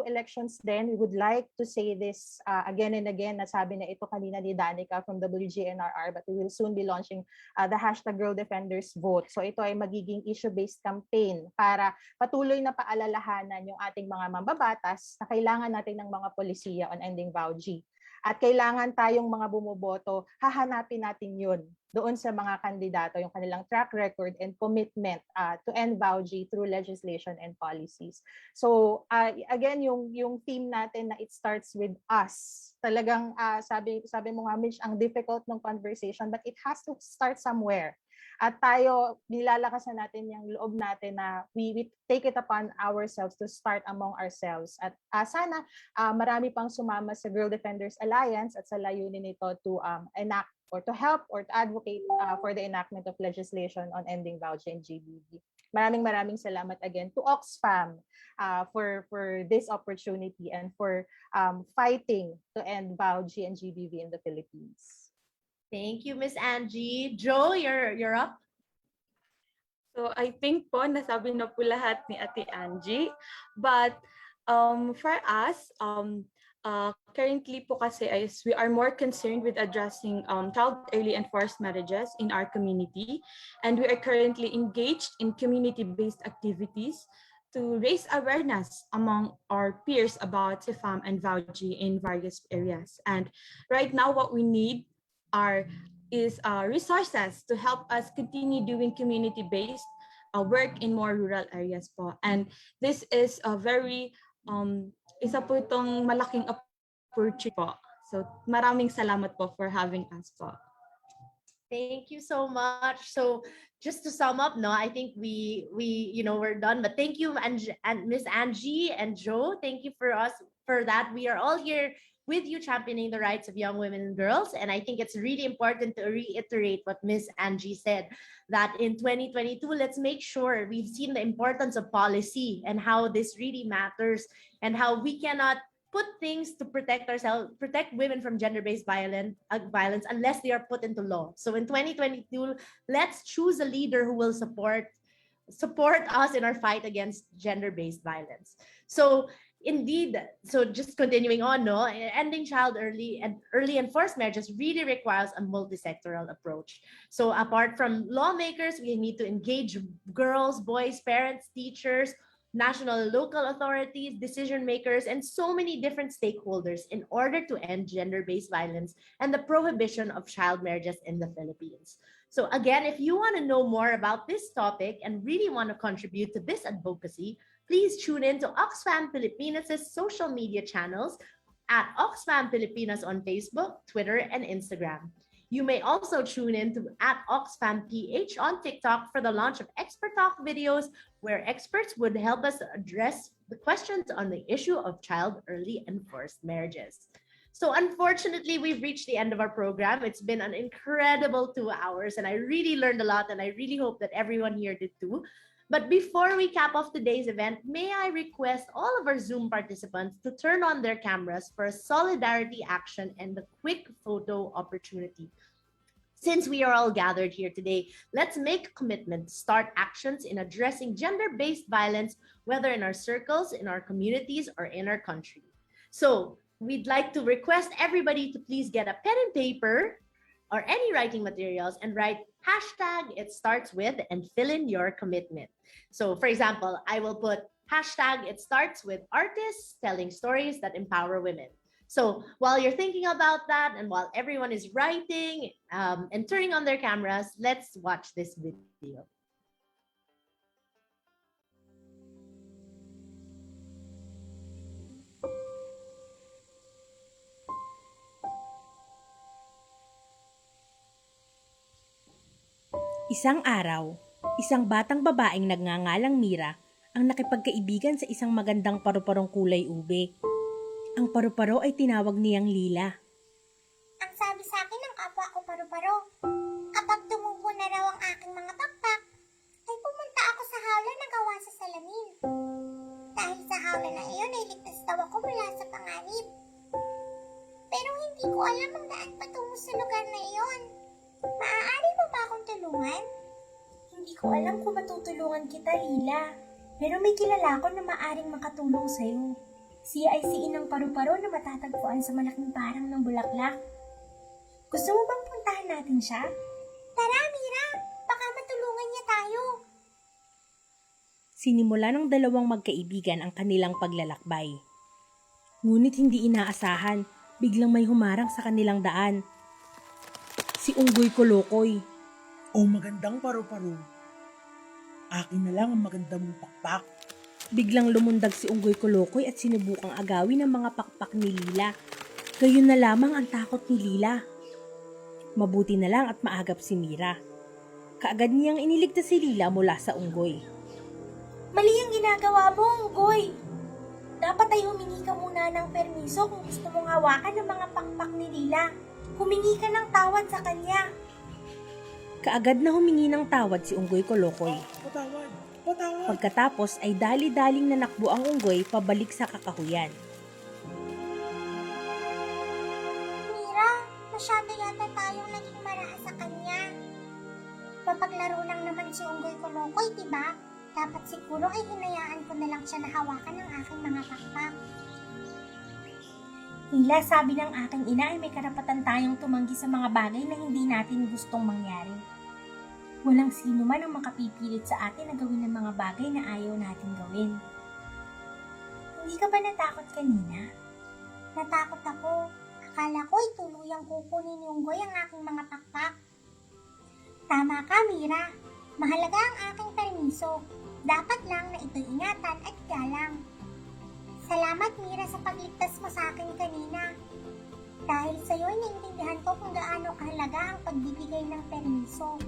elections din, we would like to say this again and again, nasabi na ito kanina ni Danica from WGNRR, but we will soon be launching the hashtag Girl Defenders Vote. So ito ay magiging issue-based campaign para patuloy na paalalahanan yung ating mga mambabatas na kailangan natin ng mga polisiya on ending VAUG. At kailangan tayong mga bumoboto, hahanapin natin yun doon sa mga kandidato, yung kanilang track record and commitment to end VAUG through legislation and policies. So again, yung theme natin na it starts with us. Talagang sabi mo nga, Mitch, ang difficult ng conversation, but it has to start somewhere. At tayo, nilalakasan natin yung loob natin na we take it upon ourselves to start among ourselves. At sana marami pang sumama sa Girl Defenders Alliance at sa layunin nito to enact or to help or to advocate for the enactment of legislation on ending VAUG and GBV. Maraming salamat again to Oxfam for this opportunity and for fighting to end VAUG and GBV in the Philippines.
Thank you, Miss Angie. Joe, you're up.
So I think po nasabi na po lahat ni Ate Angie. But for us, currently po kasi we are more concerned with addressing child early and forced marriages in our community. And we are currently engaged in community-based activities to raise awareness among our peers about CFAM and VAUG in various areas. And right now what we need is resources to help us continue doing community-based work in more rural areas po. And this is a very, isa po itong malaking opportunity po. So maraming salamat po for having us po.
Thank you so much. So just to sum up, no, I think we're done. But thank you, and Miss Angie and Joe. Thank you for that. We are all here with you championing the rights of young women and girls. And I think it's really important to reiterate what Miss Angie said, that in 2022, let's make sure we've seen the importance of policy and how this really matters and how we cannot put things to protect women from gender-based violence unless they are put into law. So in 2022, let's choose a leader who will support us in our fight against gender-based violence. So indeed, so just continuing on, no, ending child early and forced marriages really requires a multi-sectoral approach. So apart from lawmakers, we need to engage girls, boys, parents, teachers, national and local authorities, decision makers, and so many different stakeholders in order to end gender-based violence and the prohibition of child marriages in the Philippines. So again, if you want to know more about this topic and really want to contribute to this advocacy, please tune in to Oxfam Filipinas' social media channels at Oxfam Filipinas on Facebook, Twitter, and Instagram. You may also tune in to at Oxfam PH on TikTok for the launch of Expert Talk videos, where experts would help us address the questions on the issue of child early and forced marriages. So unfortunately, we've reached the end of our program. It's been an incredible 2 hours, and I really learned a lot, and I really hope that everyone here did too. But before we cap off today's event, may I request all of our Zoom participants to turn on their cameras for a solidarity action and the quick photo opportunity. Since we are all gathered here today, let's make a commitment to start actions in addressing gender-based violence, whether in our circles, in our communities, or in our country. So we'd like to request everybody to please get a pen and paper or any writing materials and write hashtag it starts with and fill in your commitment. So for example, I will put hashtag it starts with artists telling stories that empower women. So while you're thinking about that and while everyone is writing and turning on their cameras, let's watch this video.
Isang araw, isang batang babaeng nagngangalang Mira ang nakipagkaibigan sa isang magandang paru-parong kulay ube. Ang paru-paro ay tinawag niyang Lila.
Ang sabi sa akin ng kapwa ko paru-paro, kapag tumubo na raw ang aking mga pakpak, ay pumunta ako sa hawla na gawa sa salamin. Dahil sa hawla na iyon ay ligtas daw ako mula sa panganib. Pero hindi ko alam ang daan patungo sa lugar na iyon. Maaari mo ba akong tulungan? Hindi ko alam kung matutulungan kita, Lila. Pero may kilala ko na maaring makatulong sa'yo. Siya ay si Inang Paru-Paro na matatagpuan sa malaking parang ng bulaklak. Gusto mo bang puntahan natin siya? Tara, Mira! Baka matulungan niya tayo.
Sinimula ng dalawang magkaibigan ang kanilang paglalakbay. Ngunit hindi inaasahan, biglang may humarang sa kanilang daan. Si Unggoy Kolokoy.
O magandang paru-paro. Akin na lang ang maganda mong pakpak.
Biglang lumundag si Unggoy Kolokoy at sinubukang agawin ang mga pakpak ni Lila. Gayon na lamang ang takot ni Lila. Mabuti na lang at maagap si Mira. Kaagad niyang iniligtas si Lila mula sa unggoy.
Mali ang ginagawa mo, Unggoy. Dapat ay humingi ka muna ng permiso kung gusto mong hawakan ng mga pakpak ni Lila. Humingi ka ng tawad sa kanya.
Kaagad na humingi ng tawad si Unggoy Kolokoy.
Patawad! Patawad!
Pagkatapos ay dali-daling nanakbo ang unggoy pabalik sa kakahuyan.
Mira, masyado yata tayong naging maraha sa kanya. Mapaglaro lang naman si Unggoy Kolokoy, diba? Dapat siguro ay hinayaan ko na lang siya na hawakan ng aking mga pakpak. Lila, sabi ng aking ina ay may karapatan tayong tumanggi sa mga bagay na hindi natin gustong mangyari. Walang sino man ang makapipilit sa atin na gawin ng mga bagay na ayaw natin gawin. Hindi ka ba natakot kanina? Natakot ako. Akala ko ay tuluyang kukunin ni Unggoy ang aking mga pakpak. Tama ka, Mira. Mahalaga ang aking permiso. Dapat lang na ito'y ingatan at galang. Salamat, Mira, sa pagligtas mo sa akin kanina. Dahil sa'yo, naiintindihan ko kung gaano kahalaga ang pagbibigay ng permiso.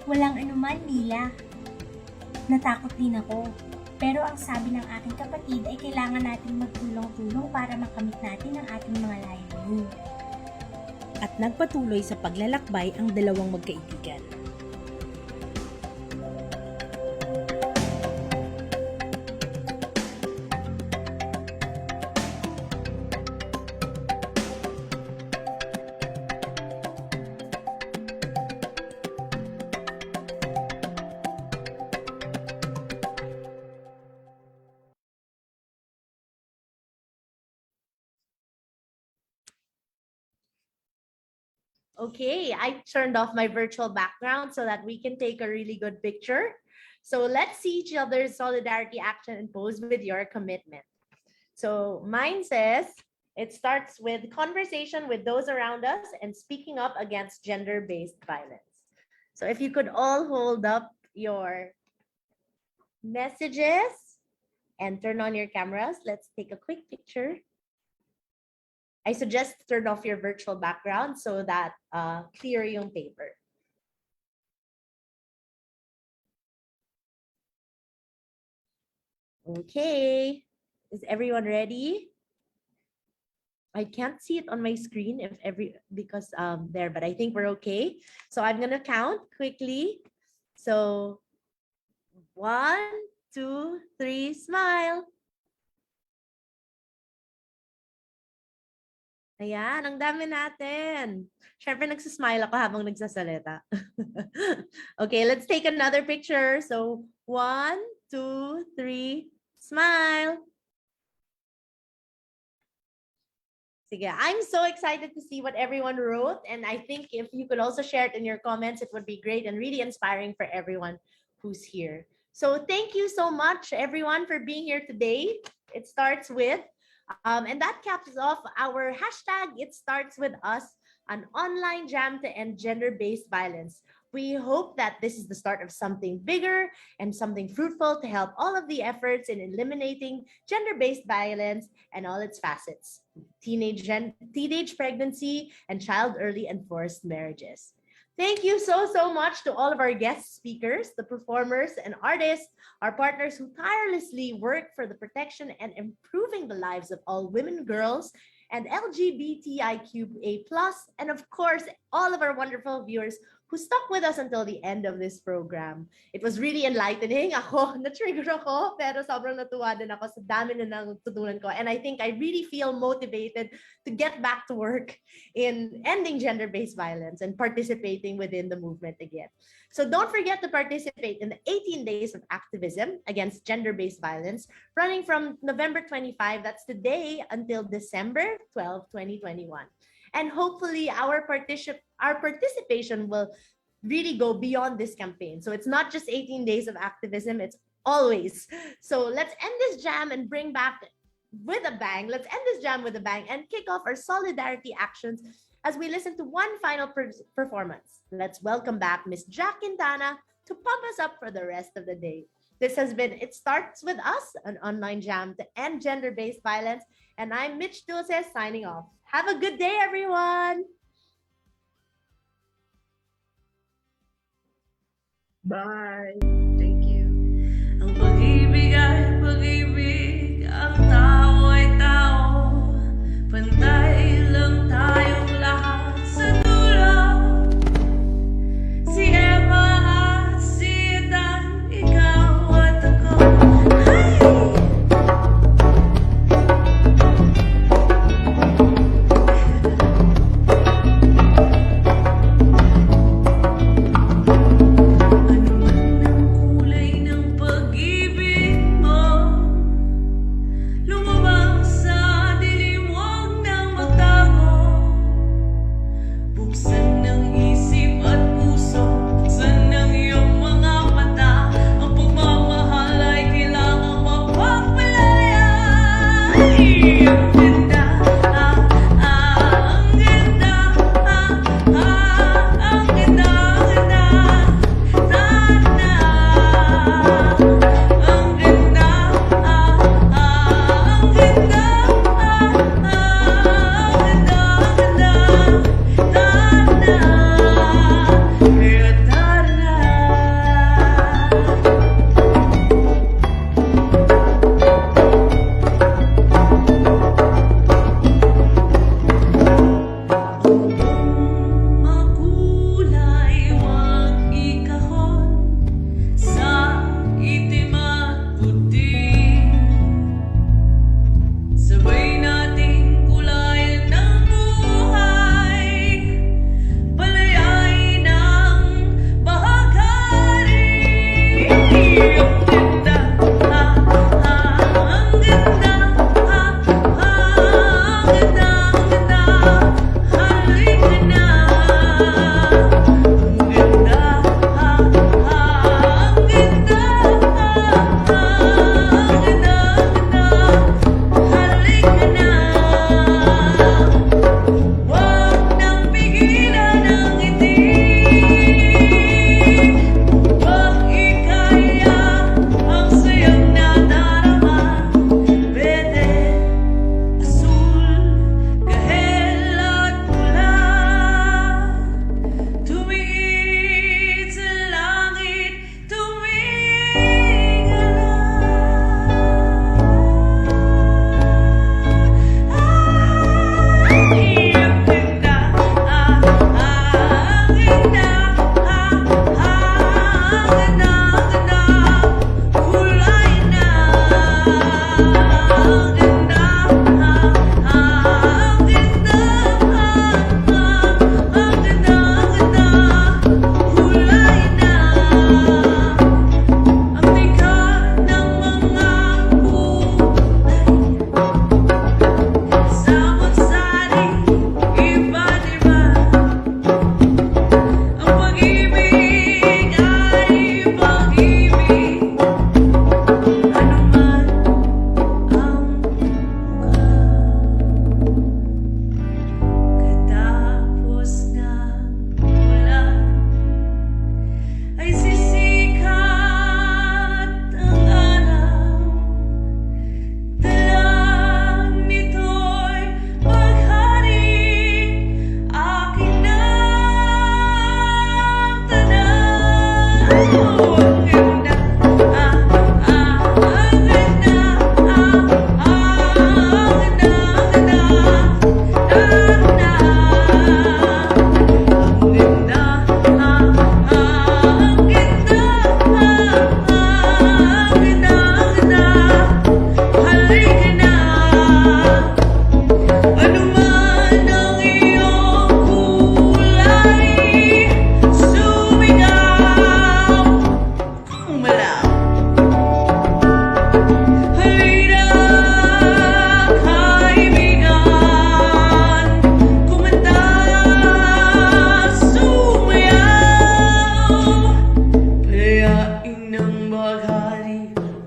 Walang anuman, Lila. Natakot din ako. Pero ang sabi ng aking kapatid ay kailangan natin magtulong-tulong para makamit natin ang ating mga layunin.
At nagpatuloy sa paglalakbay ang dalawang magkaibigan.
Okay, I turned off my virtual background so that we can take a really good picture. So let's see each other's solidarity action and pose with your commitment. So mine says, it starts with conversation with those around us and speaking up against gender-based violence. So if you could all hold up your messages and turn on your cameras, let's take a quick picture. I suggest turn off your virtual background so that clear yung paper. Okay, is everyone ready? I can't see it on my screen because there, but I think we're okay. So I'm gonna count quickly. So 1, 2, 3, smile. Ayan, ang dami natin. Siyempre, nagsasmile ako habang nagsasalita. Okay, let's take another picture. So, 1, 2, 3, smile. Sige, I'm so excited to see what everyone wrote. And I think if you could also share it in your comments, it would be great and really inspiring for everyone who's here. So thank you so much, everyone, for being here today. It starts with and that caps off our hashtag, It Starts With Us, an online jam to end gender-based violence. We hope that this is the start of something bigger and something fruitful to help all of the efforts in eliminating gender-based violence and all its facets, teenage pregnancy, and child early and forced marriages. Thank you so much to all of our guest speakers, the performers and artists, our partners who tirelessly work for the protection and improving the lives of all women, girls, and LGBTIQA+, and of course, all of our wonderful viewers who stuck with us until the end of this program. It was really enlightening. Ako, na-trigger ako, pero sobrang natuwa din ako sa dami na natutunan ko. And I think I really feel motivated to get back to work in ending gender-based violence and participating within the movement again. So don't forget to participate in the 18 days of activism against gender-based violence, running from November 25, that's today, until December 12, 2021. And hopefully our participation will really go beyond this campaign. So it's not just 18 days of activism, it's always. So let's end this jam and bring back with a bang. Let's end this jam with a bang and kick off our solidarity actions as we listen to one final performance. Let's welcome back Miss Quintana to pump us up for the rest of the day. This has been It Starts With Us, an online jam to end gender-based violence. And I'm Mich Dulce signing off. Have a good day, everyone!
Bye! Thank you!
Ang pag-ibig ay pag-ibig, ang tao ay tao, pantay lang tayong lahat sa dulo. Si Eva at si Adan, ikaw at ako.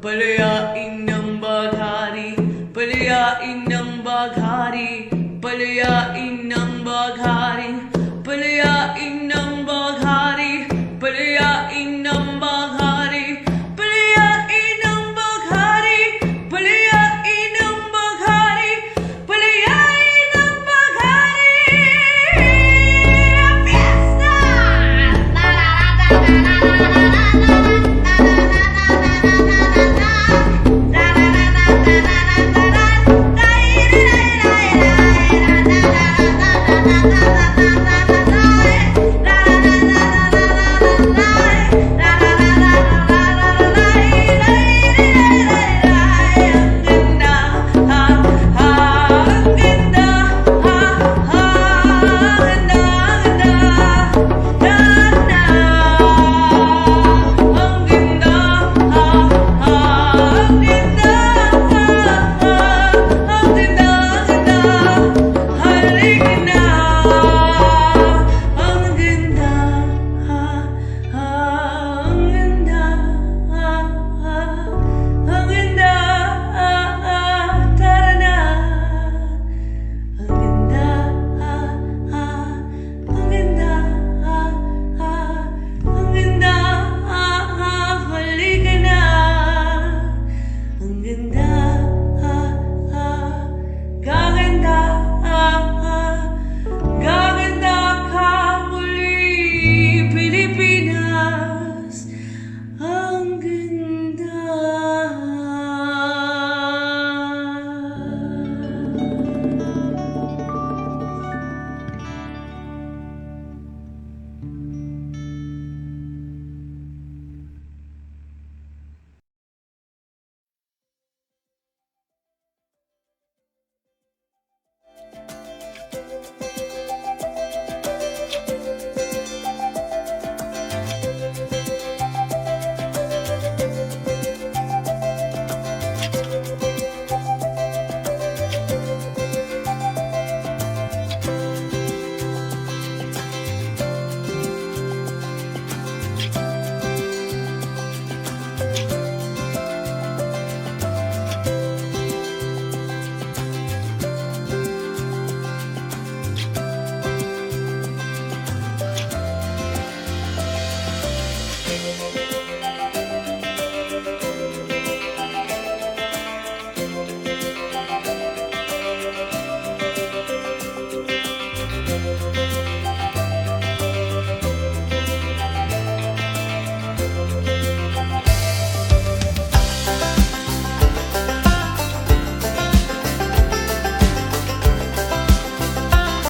pala